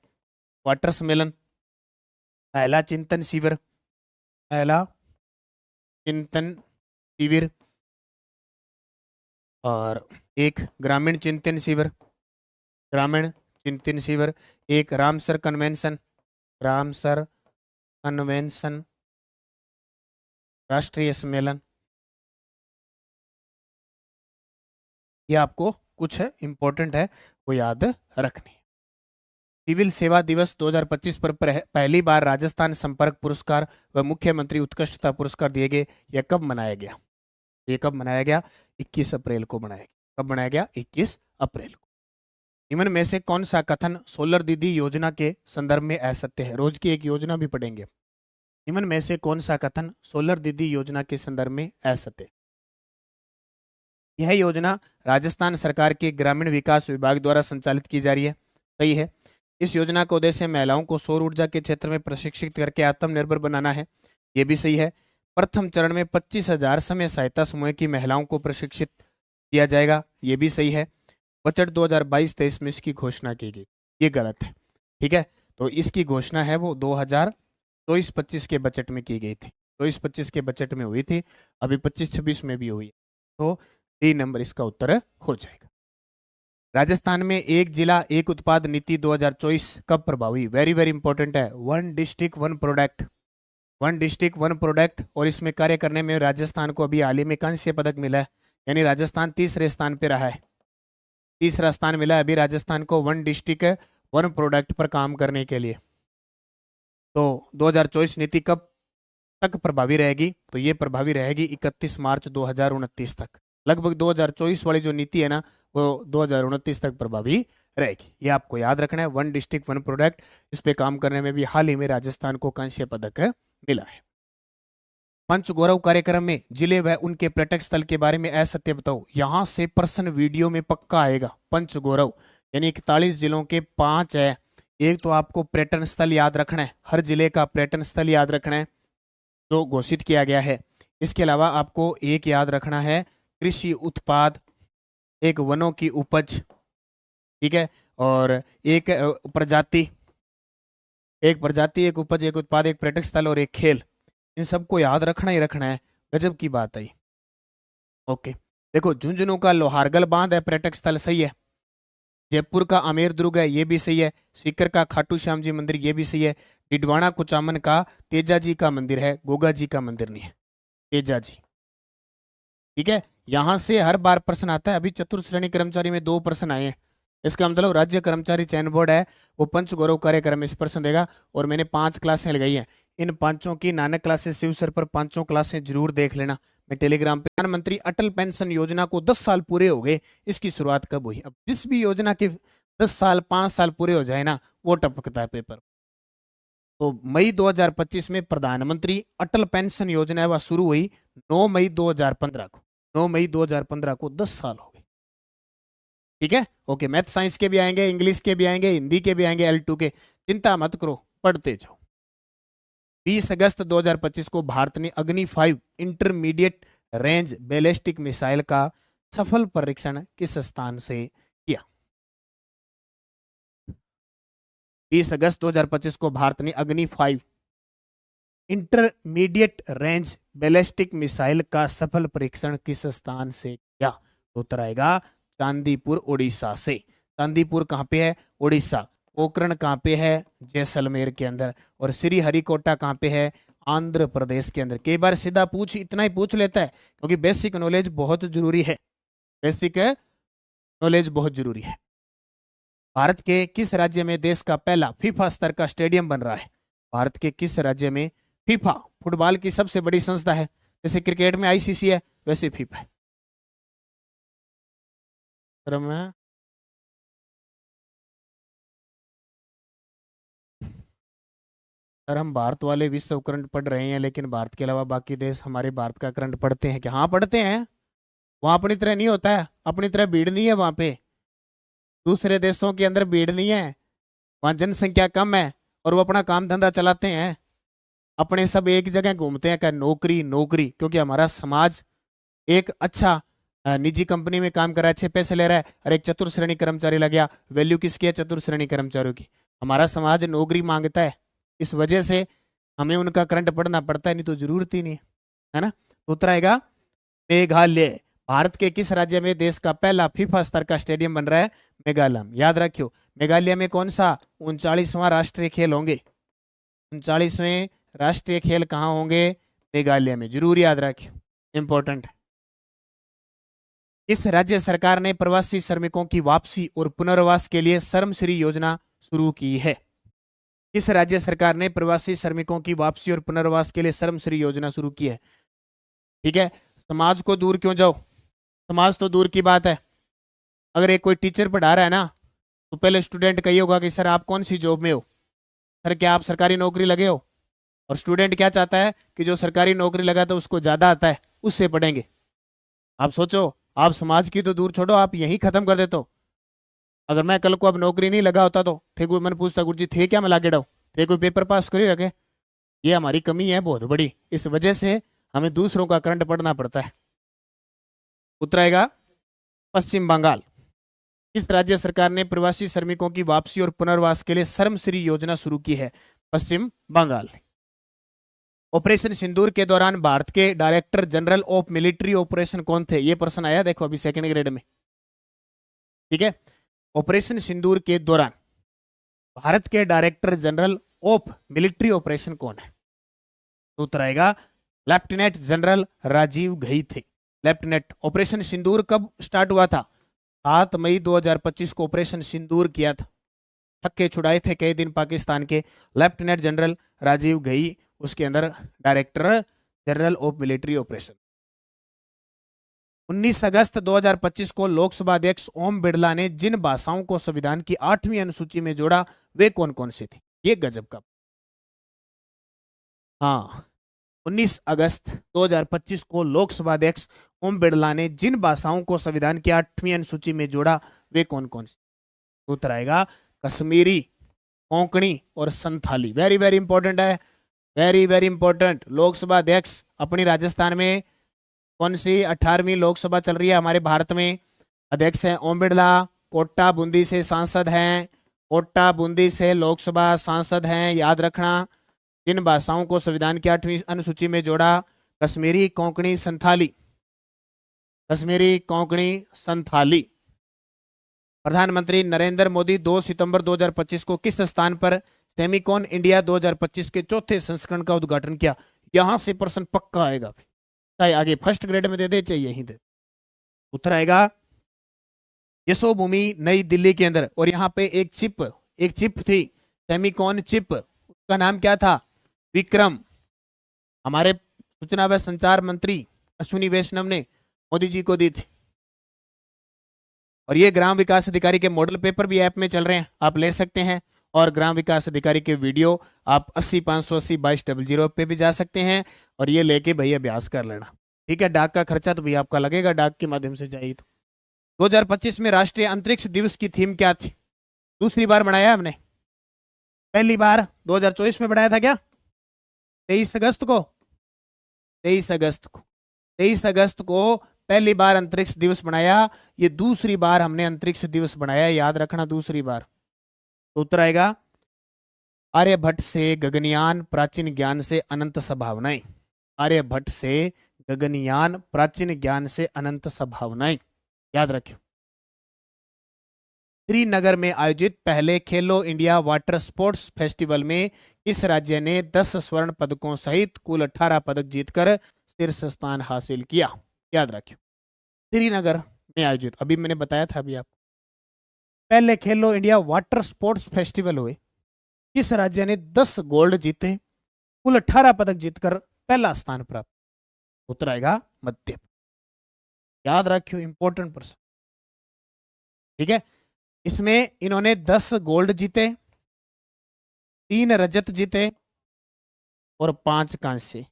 वाटर सम्मेलन, पहला चिंतन शिविर, पहला चिंतन शिविर, और एक ग्रामीण चिंतन शिविर, ग्रामीण चिंतन शिविर, एक रामसर कन्वेंशन, रामसर कन्वेंशन, राष्ट्रीय सम्मेलन। ये आपको कुछ है इंपॉर्टेंट है वो याद रखनी है। सिविल सेवा दिवस 2025 पर पहली बार राजस्थान संपर्क पुरस्कार व मुख्यमंत्री उत्कृष्टता पुरस्कार दिए गए, यह कब मनाया गया? ये कब मनाया गया? 21 अप्रैल को मनाया गया। कब मनाया गया? 21 अप्रैल को। निम्न में से कौन सा कथन सोलर दीदी योजना के संदर्भ में असत्य है? रोज की एक योजना भी पढ़ेंगे। निम्न में से कौन सा कथन सोलर दीदी योजना के संदर्भ में असत्य? यह योजना राजस्थान सरकार के ग्रामीण विकास विभाग द्वारा संचालित की जा रही है, सही है। इस योजना का उद्देश्य महिलाओं को सौर ऊर्जा के क्षेत्र में प्रशिक्षित करके आत्मनिर्भर बनाना है, ये भी सही है। प्रथम चरण में 25,000 समय सहायता समूह की महिलाओं को प्रशिक्षित किया जाएगा, ये भी सही है। बजट 2022-23 में इसकी घोषणा की गई, ये गलत है, ठीक है। तो इसकी घोषणा है वो 2024-25 के बजट में की गई थी, 24-25 के बजट में हुई थी, अभी 25-26 में भी हुई है, तो डी नंबर इसका उत्तर हो जाएगा। राजस्थान में एक जिला एक उत्पाद नीति 2024 कब प्रभावी? वेरी वेरी इंपॉर्टेंट है। One district one product, one district one product, और इसमें कार्य करने में राजस्थान को अभी हाल ही में कांस्य पदक मिला है, यानी राजस्थान तीसरे स्थान पे रहा है, तीसरा स्थान मिला है अभी राजस्थान को वन डिस्ट्रिक्ट वन प्रोडक्ट पर काम करने के लिए। तो 2024 नीति कब तक प्रभावी रहेगी? तो ये प्रभावी रहेगी 31 मार्च 2029 तक। लगभग 2024 वाली जो नीति है ना वो 2029 तक प्रभावी रहेगी। ये आपको याद रखना है, वन डिस्ट्रिक्ट वन प्रोडक्ट, इस पे काम करने में भी हाल ही में राजस्थान को कांस्य पदक मिला है। पंच गौरव कार्यक्रम में जिले व उनके पर्यटक स्थल के बारे में असत्य बताओ। यहां से प्रश्न वीडियो में पक्का आएगा। पंच गौरव यानी 41 जिलों के 5 है। एक तो आपको पर्यटन स्थल याद रखना है, हर जिले का पर्यटन स्थल याद रखना है जो घोषित किया गया है। इसके अलावा आपको एक याद रखना है कृषि उत्पाद, एक वनों की उपज, ठीक है, और एक प्रजाति, एक प्रजाति, एक उपज, एक उत्पाद, एक पर्यटक स्थल और एक खेल। इन सबको याद रखना ही रखना है। गजब की बात है। ओके, देखो झुंझुनू का लोहारगल बांध है, पर्यटक स्थल, सही है। जयपुर का आमेर दुर्ग है, ये भी सही है। सीकर का खाटू श्याम जी मंदिर, ये भी सही है। डिडवाना कुचामन का तेजा जी का मंदिर है, गोगा जी का मंदिर नहीं है, तेजा जी, ठीक है। यहां से हर बार प्रश्न आता है। अभी चतुर्थ श्रेणी कर्मचारी में 2 प्रश्न आए हैं। इसका मतलब राज्य कर्मचारी चयन बोर्ड है वो पंच गौरव कार्यक्रम में इस प्रश्न देगा। और मैंने 5 क्लासें लगाई हैं, इन 5 की नानक क्लासेस शिव सर पर 5 क्लासें जरूर देख लेना। मैं टेलीग्राम पे, प्रधानमंत्री अटल पेंशन योजना को 10 साल पूरे हो गए, इसकी शुरुआत कब हुई? अब जिस भी योजना के 10 साल 5 साल पूरे हो जाए ना वो टपकता है पेपर। तो मई 2025 में प्रधानमंत्री अटल पेंशन योजना है वह शुरू हुई 9 मई 2015 को। 9 मई 2015 को 10 साल हो गए, ठीक है। ओके, मैथ साइंस के भी आएंगे, इंग्लिश के भी आएंगे, हिंदी के भी आएंगे, L2 के, चिंता मत करो, पढ़ते जाओ। 20 अगस्त 2025 को भारत ने अग्नि 5 इंटरमीडिएट रेंज बैलिस्टिक मिसाइल का सफल परीक्षण किस स्थान से किया? 20 अगस्त 2025 को भारत ने अग्नि 5 इंटरमीडिएट रेंज बैलिस्टिक मिसाइल का सफल परीक्षण किस स्थान से किया? तो उत्तर आएगा चांदीपुर उड़ीसा से। चांदीपुर कहाँ पे है? उड़ीसा। पोखरण कहाँ पे है? जैसलमेर के अंदर। और श्री हरिकोटा कहाँ पे है? आंध्र प्रदेश के अंदर। कई बार सीधा पूछ, इतना ही पूछ लेता है क्योंकि बेसिक नॉलेज बहुत जरूरी है। बेसिक नॉलेज बहुत जरूरी है। भारत के किस राज्य में देश का पहला फीफा स्तर का स्टेडियम बन रहा है? भारत के किस राज्य में फीफा, फुटबॉल की सबसे बड़ी संस्था है, जैसे क्रिकेट में ICC है वैसे फीफा है। सर हम भारत वाले विश्व करंट पढ़ रहे हैं, लेकिन भारत के अलावा बाकी देश हमारे भारत का करंट पढ़ते हैं क्या? हाँ पढ़ते हैं। वहां अपनी तरह नहीं होता है, अपनी तरह भीड़ नहीं है वहां पे। दूसरे देशों के अंदर भीड़ नहीं है, वहां जनसंख्या कम है और वो अपना काम धंधा चलाते हैं। अपने सब एक जगह घूमते हैं क्या? नौकरी नौकरी, क्योंकि हमारा समाज एक अच्छा निजी कंपनी में काम कर रहा है, अच्छे पैसे ले रहा है, और एक चतुर्थ श्रेणी कर्मचारी लग गया। वैल्यू किसकी है? चतुर्थ श्रेणी कर्मचारियों की। हमारा समाज नौकरी मांगता है, इस वजह से हमें उनका करंट पढ़ना पड़ता है, नहीं तो जरूरत ही नहीं है ना। तो उत्तर आएगा मेघालय। भारत के किस राज्य में देश का पहला फीफा स्तर का स्टेडियम बन रहा है? मेघालय। याद रखियो, मेघालय में कौन सा 39वां राष्ट्रीय खेल होंगे? 39वें राष्ट्रीय खेल कहाँ होंगे? मेघालय में। जरूर याद रखियो, इंपॉर्टेंट है। इस राज्य सरकार ने प्रवासी श्रमिकों की वापसी और पुनर्वास के लिए श्रमश्री योजना शुरू की है? किस राज्य सरकार ने प्रवासी श्रमिकों की वापसी और पुनर्वास के लिए श्रमश्री योजना शुरू की है? ठीक है। समाज को दूर क्यों जाओ, समाज तो दूर की बात है। अगर एक कोई टीचर पढ़ा रहा है ना तो पहले स्टूडेंट कही होगा कि सर आप कौन सी जॉब में हो, सर क्या आप सरकारी नौकरी लगे हो? और स्टूडेंट क्या चाहता है कि जो सरकारी नौकरी लगा तो उसको ज्यादा आता है, उससे पढ़ेंगे। आप सोचो, आप समाज की तो दूर छोड़ो, आप यही खत्म कर देते हो। अगर मैं कल को अब नौकरी नहीं लगा होता तो थे कोई, मैंने पूछता गुरु जी थे क्या मैं लागे डाओ, थे कोई पेपर पास करिए क्या? ये हमारी कमी है बहुत बड़ी, इस वजह से हमें दूसरों का करंट पढ़ना पड़ता है। उत्तर आएगा पश्चिम बंगाल। किस राज्य सरकार ने प्रवासी श्रमिकों की वापसी और पुनर्वास के लिए श्रमश्री योजना शुरू की है? पश्चिम बंगाल। ऑपरेशन सिंदूर के दौरान भारत के director general of military operation कौन थे? ये प्रश्न आया देखो अभी सेकंड ग्रेड में, ठीक है। ऑपरेशन सिंदूर के दौरान भारत के director general of military operation कौन है? तो उत्तर आएगा लेफ्टिनेंट जनरल राजीव घई थे। लेफ्टिनेंट। ऑपरेशन सिंदूर कब स्टार्ट हुआ था? 7 मई 2025 को ऑपरेशन सिंदूर किया था। छक्के छुड़ाए थे कई दिन पाकिस्तान के। लेफ्टिनेंट जनरल राजीव घई उसके अंदर director general of military operation. 19 अगस्त 2025 को लोकसभा अध्यक्ष ओम बिरला ने जिन भाषाओं को संविधान की 8वीं अनुसूची में जोड़ा वे कौन कौन सी थी? ये गजब का। हाँ, 19 अगस्त 2025 को लोकसभा अध्यक्ष ओम बिरला ने जिन भाषाओं को संविधान की 8वीं अनुसूची में जोड़ा वे कौन कौन सी? उत्तर आएगा कश्मीरी, कोंकणी और संथाली। वेरी वेरी इंपॉर्टेंट है, वेरी वेरी इंपॉर्टेंट। लोकसभा अध्यक्ष अपनी राजस्थान में कौन सी 18वीं लोकसभा चल रही है हमारे भारत में, अध्यक्ष हैं ओम बिरला। कोटा बूंदी से सांसद हैं, कोटा बूंदी से लोकसभा सांसद हैं, याद रखना। जिन भाषाओं को संविधान की 8वीं अनुसूची में जोड़ा, कश्मीरी, कोंकणी, संथाली। कश्मीरी, कोंकणी, संथाली। प्रधानमंत्री नरेंद्र मोदी 2 सितंबर 2025 को किस स्थान पर सेमिकॉन इंडिया 2025 के चौथे संस्करण का उद्घाटन किया? यहां से प्रश्न पक्का आएगा, चाहे आगे फर्स्ट ग्रेड में दे दे चाहे यहीं दे। उत्तर आएगा यशोभूमि नई दिल्ली के अंदर। और यहाँ पे एक चिप थी, सेमिकॉन चिप, उसका नाम क्या था? विक्रम। हमारे सूचना व संचार मंत्री अश्विनी वैष्णव ने मोदी जी को दी थी। और ये ग्राम विकास अधिकारी के मॉडल पेपर भी ऐप में चल रहे हैं, आप ले सकते हैं। और ग्राम विकास अधिकारी के वीडियो आप 80 580 2200 पे भी जा सकते हैं और ये लेके भाई अभ्यास कर लेना, ठीक है। डाक का खर्चा तो भी आपका लगेगा, डाक के माध्यम से जाइए। तो 2025 में राष्ट्रीय अंतरिक्ष दिवस की थीम क्या थी? दूसरी बार बनाया हमने, पहली बार 2024 में बनाया था क्या? 23 अगस्त को 23 अगस्त को पहली बार अंतरिक्ष दिवस बनाया। ये दूसरी बार हमने अंतरिक्ष दिवस बनाया, याद रखना, दूसरी बार। तो उत्तर आएगा आर्यभट्ट से गगनयान, प्राचीन ज्ञान से अनंत संभावनाएं। आर्यभट्ट से गगनयान, प्राचीन ज्ञान से अनंत संभावनाएं, याद रखियो। श्रीनगर में आयोजित पहले खेलो इंडिया वाटर स्पोर्ट्स फेस्टिवल में इस राज्य ने 10 स्वर्ण पदकों सहित कुल 18 पदक जीतकर शीर्ष स्थान हासिल किया, याद रखियो। श्रीनगर में आयोजित, अभी मैंने बताया था अभी आपको, पहले खेलो इंडिया वाटर स्पोर्ट्स फेस्टिवल हुए, किस राज्य ने 10 गोल्ड जीते, कुल 18 पदक जीतकर पहला स्थान प्राप्त? उत्तर आएगा मध्य। याद रखियो, इंपॉर्टेंट प्रश्न, ठीक है। इसमें इन्होंने 10 गोल्ड जीते, 3 रजत जीते और 5 कांस्य,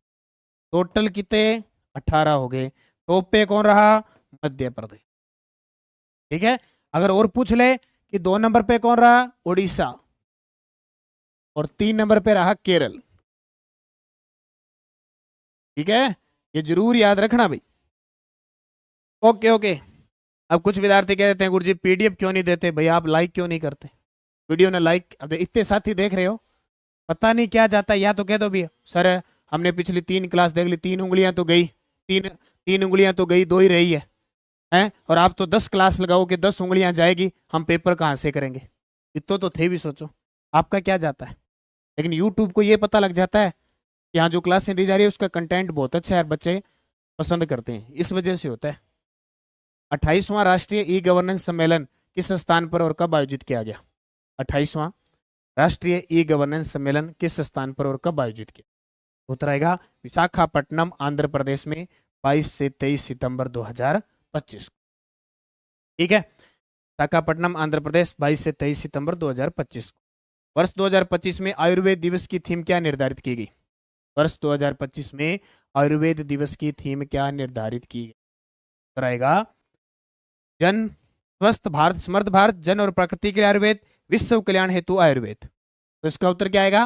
टोटल कितने? 18 हो गए। टॉप पे कौन रहा? मध्य प्रदेश, ठीक है। अगर और पूछ ले कि 2 नंबर पे कौन रहा? उड़ीसा। और 3 नंबर पे रहा केरल, ठीक है। ये जरूर याद रखना भाई। Okay okay. अब कुछ विद्यार्थी कह देते हैं गुरुजी पीडीएफ क्यों नहीं देते? भाई आप लाइक क्यों नहीं करते वीडियो ने? लाइक, अब इतने साथी देख रहे हो, पता नहीं क्या जाता है। या तो कह दो भी सर हमने पिछली 3 क्लास देख ली, 3 उंगलियां तो गई, तीन उंगलियां तो गई, 2 ही रही है, हैं? और आप तो 10 क्लास लगाओ कि 10 उंगलियां जाएगी, हम पेपर कहाँ से करेंगे? इतो तो थे भी, सोचो आपका क्या जाता है। लेकिन यूट्यूब को ये पता लग जाता है कि यहाँ जो क्लासें दी जा रही है उसका कंटेंट बहुत अच्छा है, बच्चे पसंद करते हैं, इस वजह से होता है। 28वां राष्ट्रीय ई गवर्नेंस सम्मेलन किस स्थान पर और कब आयोजित किया गया? 28वां राष्ट्रीय ई गवर्नेंस सम्मेलन किस स्थान पर और कब आयोजित किया? उत्तर आएगा विशाखापट्टनम, आंध्र प्रदेश में 22 से 23 सितंबर 2025। ठीक है, विशाखापट्टनम आंध्र प्रदेश 22 से 23 सितंबर 2025। वर्ष 2025 में आयुर्वेद दिवस की थीम क्या निर्धारित की गई? वर्ष 2025 में आयुर्वेद दिवस की थीम क्या निर्धारित की गई? उत्तर आएगा जन स्वस्थ भारत, समृद्ध भारत, जन और प्रकृति के लिए आयुर्वेद, विश्व कल्याण हेतु आयुर्वेद। तो इसका उत्तर क्या आएगा?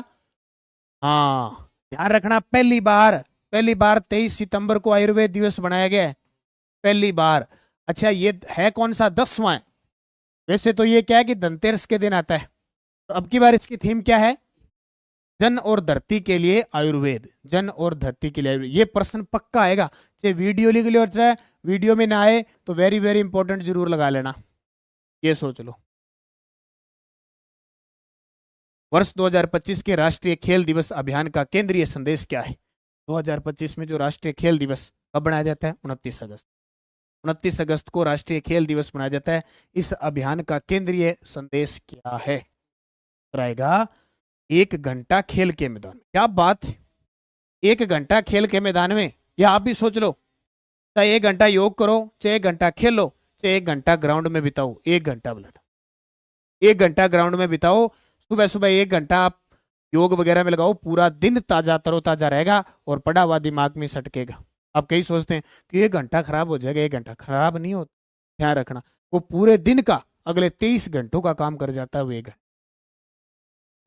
हाँ, ध्यान रखना, पहली बार 23 सितंबर को आयुर्वेद दिवस बनाया गया है, पहली बार। अच्छा, ये है कौन सा? 10वां है। वैसे तो ये क्या है कि धनतेरस के दिन आता है, तो अब की बार इसकी थीम क्या है? जन और धरती के लिए आयुर्वेद, जन और धरती के लिए आयुर्वेद। ये प्रश्न पक्का आएगा, चाहे वीडियो लिख लो, चाहे वीडियो में ना आए तो वेरी वेरी इंपॉर्टेंट जरूर लगा लेना, ये सोच लो। वर्ष 2025 के राष्ट्रीय खेल दिवस अभियान का केंद्रीय संदेश क्या है? 2025 में जो राष्ट्रीय खेल दिवस कब बनाया जाता है? 29 अगस्त। 29 अगस्त को राष्ट्रीय खेल दिवस मनाया जाता है। इस अभियान का केंद्रीय संदेश क्या है? रहेगा 1 घंटा खेल के मैदान। क्या बात है, 1 घंटा खेल के मैदान में। या आप भी सोच लो, चाहे 1 घंटा योग करो, चाहे 1 घंटा खेल लो, चाहे 1 घंटा ग्राउंड में बिताओ, 1 घंटा बोला था, 1 घंटा ग्राउंड में बिताओ। सुबह सुबह 1 घंटा आप योग वगैरह में लगाओ, पूरा दिन ताजा तरोताजा रहेगा और पड़ा हुआ दिमाग में सटकेगा। आप कई सोचते हैं कि 1 घंटा खराब हो जाएगा, 1 घंटा खराब नहीं होता, ध्यान रखना, वो पूरे दिन का अगले 23 घंटों का काम कर जाता है वो 1 घंटा।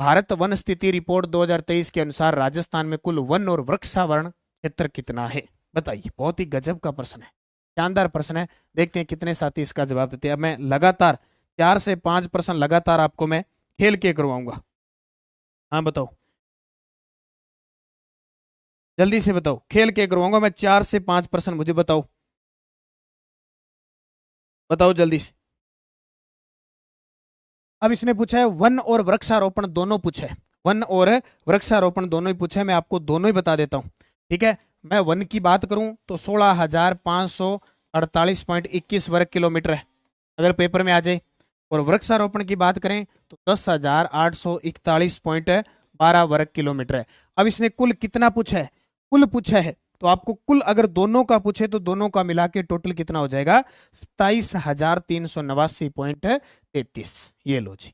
भारत वन स्थिति रिपोर्ट 2023 के अनुसार राजस्थान में कुल वन और वृक्षावरण क्षेत्र कितना है? बताइए, बहुत ही गजब का प्रश्न है, शानदार प्रश्न है। देखते हैं कितने साथी इसका जवाब देते हैं। अब मैं लगातार 4 से 5 प्रश्न लगातार आपको मैं खेल के करवाऊंगा। हाँ बताओ, जल्दी से बताओ, खेल के करवाऊंगा मैं 4 से 5 प्रश्न, मुझे बताओ, बताओ जल्दी से। अब इसने पूछा है वन और वृक्षारोपण दोनों पूछा है, वन और वृक्षारोपण दोनों ही पूछा है। मैं आपको दोनों ही बता देता हूं, ठीक है। मैं वन की बात करूं तो 16,548.21 वर्ग किलोमीटर है, अगर पेपर में आ जाए। और वृक्षारोपण की बात करें तो 10,841.12 वर्ग किलोमीटर है। अब इसने कुल कितना पूछा है? कुल पूछा है, तो आपको कुल अगर दोनों का पूछे तो दोनों का मिला के टोटल कितना हो जाएगा? 27,389.33। ये लो जी।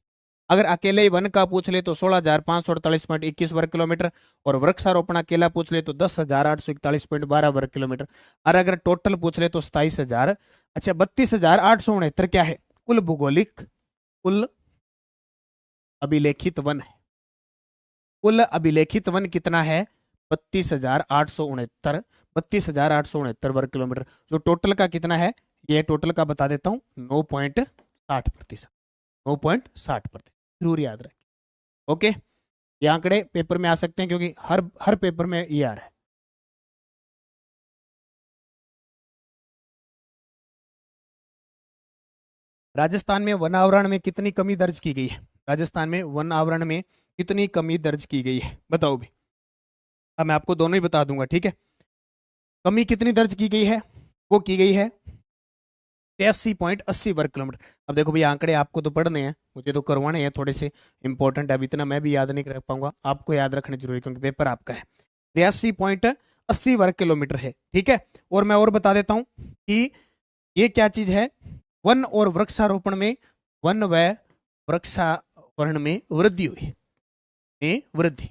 अगर अकेले ही वन का पूछ ले तो 16,548.21 वर्ग किलोमीटर, और वृक्षारोपण अकेला पूछ ले तो 10,841.12 वर्ग किलोमीटर। और अगर टोटल पूछ ले तो 27,000, अच्छा 32,869 क्या है? कुल भूगोलिक, कुल अभिलेखित वन है। कुल अभिलेखित वन कितना है? 32,869, 32,869 वर्ग किलोमीटर। जो टोटल का कितना है, ये टोटल का बता देता हूं, 9.60%, 9.60%, जरूर याद रखें। ओके, ये आंकड़े पेपर में आ सकते हैं क्योंकि हर पेपर में ये आ रहा है। राजस्थान में वन आवरण में कितनी कमी दर्ज की गई है? राजस्थान में वन आवरण में कितनी कमी दर्ज की गई है, बताओ भी। अब मैं आपको दोनों ही बता दूंगा, ठीक है। कमी कितनी दर्ज की गई है? वो की गई है 83.80 वर्ग किलोमीटर। अब देखो भाई, आंकड़े आपको तो पढ़ने हैं, मुझे तो करवाने हैं, थोड़े से इंपॉर्टेंट है। अब इतना मैं भी याद नहीं रख पाऊंगा, आपको याद रखने जरूरी, क्योंकि पेपर आपका है। 83.80 वर्ग किलोमीटर है, ठीक है। और मैं और बता देता हूं कि ये क्या चीज है, वन और वृक्षारोपण में, वन व वृक्षावरण में वृद्धि हुई, में वृद्धि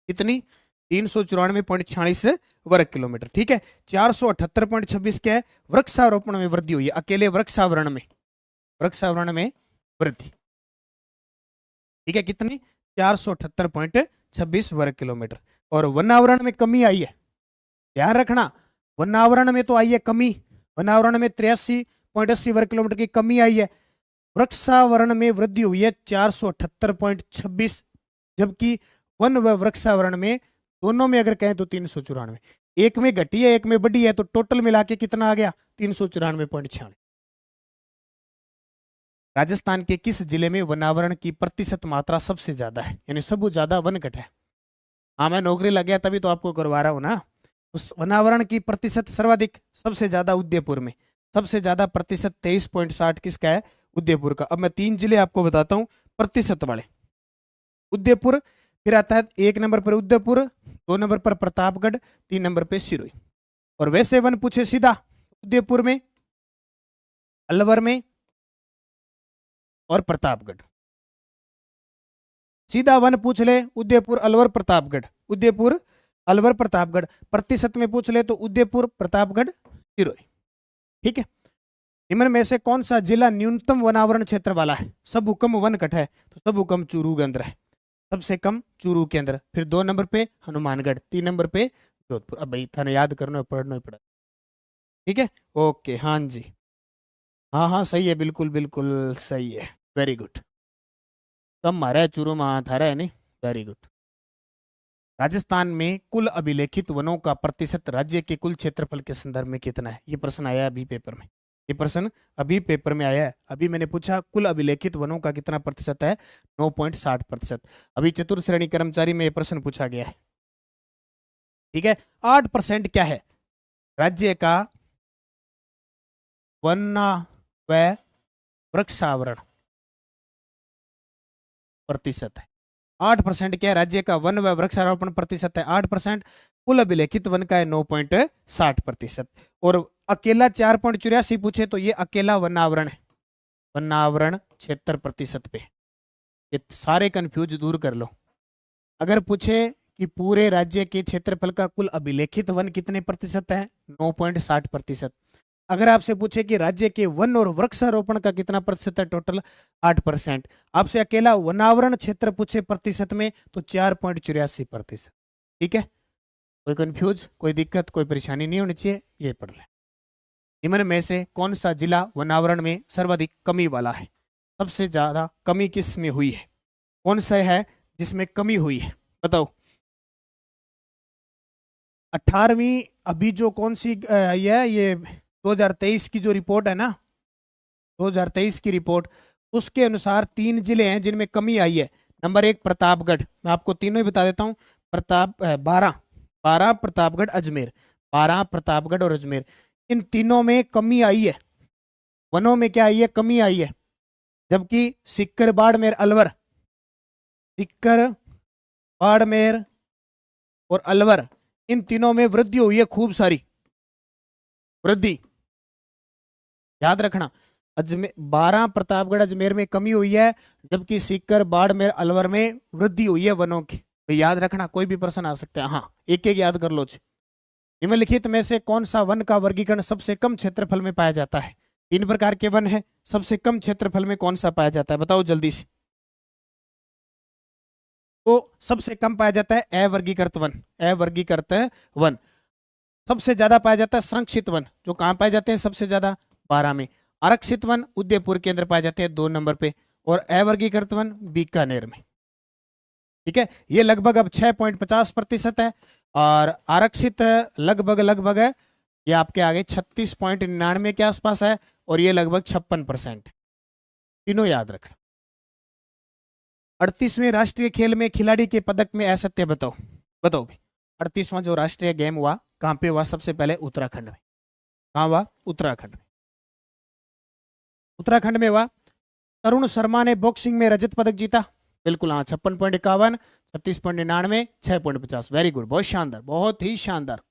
कितनी? 394.46 वर्ग किलोमीटर, ठीक है। 478.26 क्या है? वृक्षारोपण में वृद्धि हुई है, अकेले वृक्षावरण में, वृक्षावरण में वृद्धि, ठीक है। कितनी? 478.26 वर्ग किलोमीटर। और वनावरण में कमी आई है, ध्यान रखना, वनावरण में तो आई है कमी, वनावरण में 83.80 वर्ग किलोमीटर की कमी आई है। वृक्षावरण में वृद्धि हुई है 478.26, जबकि वन व वृक्षावरण में दोनों में अगर कहें तो 394, एक में घटी है एक में बढ़ी है, तो टोटल मिला के कितना आ गया? 394.96। राजस्थान के किस जिले में वनावरण की प्रतिशत मात्रा सबसे ज्यादा है, यानी सबसे ज्यादा वन कट है? हाँ, मैं नौकरी लग गया तभी तो आपको करवा रहा हूं ना। उस वनावरण की प्रतिशत सर्वाधिक सबसे ज्यादा उदयपुर में, सबसे ज्यादा प्रतिशत 23.60 किसका है? उदयपुर का। अब मैं 3 जिले आपको बताता हूं प्रतिशत वाले। उदयपुर, फिर आता है 1 नंबर पर उदयपुर, 2 नंबर पर प्रतापगढ़, 3 नंबर पे सिरोही। और वैसे वन पूछे सीधा, उदयपुर में, अलवर में और प्रतापगढ़। सीधा वन पूछ ले, उदयपुर, अलवर, प्रतापगढ़, उदयपुर, अलवर, प्रतापगढ़। प्रतिशत में पूछ ले तो उदयपुर, प्रतापगढ़, सिरोही, ठीक है। निम्न में से कौन सा जिला न्यूनतम वनावरण क्षेत्र वाला है? सब हुकम वन कट है, तो सब हुकम चूरू के अंदर है, सबसे कम चूरू के अंदर। फिर 2 नंबर पे हनुमानगढ़, 3 नंबर पे जोधपुर। अब भाई थाने याद करना पढ़ना ही पड़ा, ठीक है। ओके, हाँ जी, हाँ हाँ सही है, बिल्कुल बिल्कुल सही है, वेरी गुड। कम मारा है चूरू में, थारा है नहीं, वेरी गुड। राजस्थान में कुल अभिलेखित वनों का प्रतिशत राज्य के कुल क्षेत्रफल के संदर्भ में कितना है? ये प्रश्न आया अभी पेपर में, ये प्रश्न अभी पेपर में आया है। अभी मैंने पूछा कुल अभिलेखित वनों का कितना प्रतिशत है? 9.60%। अभी चतुर्थ श्रेणी कर्मचारी में ये प्रश्न पूछा गया है। ठीक है, 8% क्या है? राज्य का वन व वृक्षावरण प्रतिशत है। 8% क्या है? राज्य का वन व वृक्षारोपण प्रतिशत है 8%। कुल अभिलेखित वन का है 9.60%। और अकेला 4.84 पूछे तो ये अकेला वनावरण है, वनावरण 76% पे। ये सारे कंफ्यूज दूर कर लो। अगर पूछे कि पूरे राज्य के क्षेत्रफल का कुल अभिलेखित वन कितने प्रतिशत है, 9.60%। अगर आपसे पूछे कि राज्य के वन और वृक्षारोपण का कितना प्रतिशत है, टोटल 8%। आपसे अकेला वनावरण क्षेत्र पूछे प्रतिशत में तो 4.84%। ठीक है, कोई कंफ्यूज, कोई दिक्कत, कोई परेशानी नहीं होनी चाहिए, ये पढ़ ले। निम्न में से कौन सा जिला वनावरण में सर्वाधिक कमी वाला है? सबसे ज्यादा कमी किस में हुई है? कौन सा है जिसमें कमी हुई है, बताओ। 18वीं अभी जो कौन सी ये 2023 की जो रिपोर्ट है ना, 2023 की रिपोर्ट, उसके अनुसार 3 जिले हैं जिनमें कमी आई है। नंबर 1 प्रतापगढ़, मैं आपको तीनों ही बता देता हूँ। 12 प्रतापगढ़ अजमेर, 12 प्रतापगढ़ और अजमेर, इन तीनों में कमी आई है। वनों में क्या आई है? कमी आई है। जबकि सिक्कर, बाड़मेर, अलवर, सिक्कर, बाड़मेर और अलवर, इन तीनों में वृद्धि हुई है, खूब सारी वृद्धि। याद रखना, अजमेर 12 प्रतापगढ़ अजमेर में कमी हुई है, जबकि सीकर, बाड़मेर, अलवर में वृद्धि हुई है वनों की। तो याद रखना, कोई भी प्रश्न आ सकता है। हाँ, एक एक याद कर लो। निम्नलिखित में से कौन सा वन का वर्गीकरण सबसे कम क्षेत्रफल में पाया जाता है? 3 प्रकार के वन है, सबसे कम क्षेत्रफल में कौन सा पाया जाता है, बताओ जल्दी से। तो सबसे कम पाया जाता है अवर्गीकृत वन, अवर्गीकृत वन। सबसे ज्यादा पाया जाता है संरक्षित वन, जो कहां पाए जाते हैं सबसे ज्यादा? 12 में। आरक्षित वन उदयपुर के अंदर पाए जाते हैं 2 नंबर पे, और अवर्गीकृत वन बीकानेर में। ठीक है, ये लगभग अब 6.50% है, और आरक्षित लगभग लगभग है, ये आपके आगे 36.99 के आसपास है, और ये लगभग 56%। तीनों याद रखना। 38वें राष्ट्रीय खेल में खिलाड़ी के पदक में असत्य बताओ, बताओ भी। 38वां जो राष्ट्रीय गेम हुआ कहां पे हुआ? सबसे पहले उत्तराखंड में। कहां हुआ? उत्तराखंड में। उत्तराखंड में हुआ। तरुण शर्मा ने बॉक्सिंग में रजत पदक जीता, बिल्कुल हाँ, 56.51, 36.99, 6.50। वेरी गुड, बहुत शानदार, बहुत ही शानदार।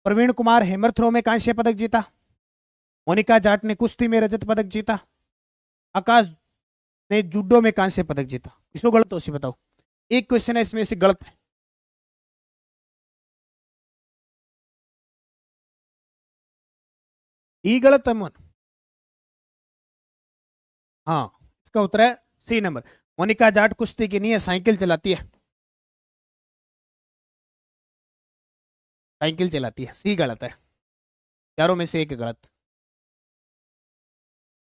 प्रवीण कुमार हेमर थ्रो में कांस्य पदक जीता। मोनिका जाट ने कुश्ती में रजत पदक जीता। आकाश ने जूडो में कांस्य पदक जीता। इसको गलत हो सी बताओ, एक क्वेश्चन है इसमें से गलत है। ई गलत है मन। हाँ, इसका उत्तर है सी नंबर। मोनिका जाट कुश्ती की नहीं है, साइकिल चलाती है, साइकिल चलाती है। सी गलत है, चारों में से एक गलत।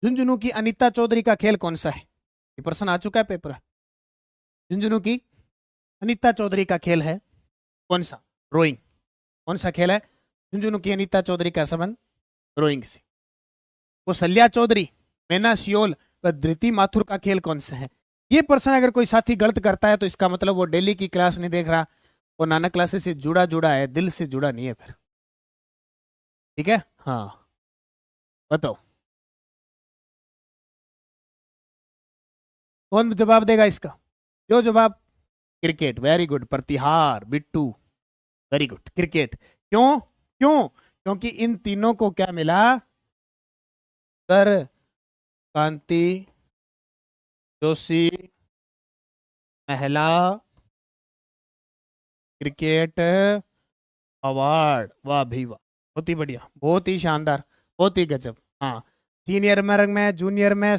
झुंझुनू की अनीता चौधरी का खेल कौन सा है? ये प्रश्न आ चुका है पेपर। झुंझुनू की अनीता चौधरी का खेल है कौन सा? रोइंग। कौन सा खेल है झुंझुनू की अनीता चौधरी का संबंध? रोइंग से। कौशल्या चौधरी, मैना सियोल व धृति माथुर का खेल कौन सा है? ये प्रश्न अगर कोई साथी गलत करता है तो इसका मतलब वो डेली की क्लास नहीं देख रहा, वो नानक क्लासेस से जुड़ा जुड़ा है, दिल से जुड़ा नहीं है फिर। ठीक है, हाँ बताओ कौन जवाब देगा इसका? जो जवाब? क्रिकेट। वेरी गुड प्रतिहार बिट्टू, वेरी गुड, क्रिकेट। क्यों? क्यों? क्योंकि इन तीनों को क्या मिला? सर कांति जोशी महिला क्रिकेट अवार्ड। वाह भी वाह, बहुत ही बढ़िया, बहुत ही शानदार, बहुत ही गजब। हाँ, सीनियर वर्ग में, जूनियर में,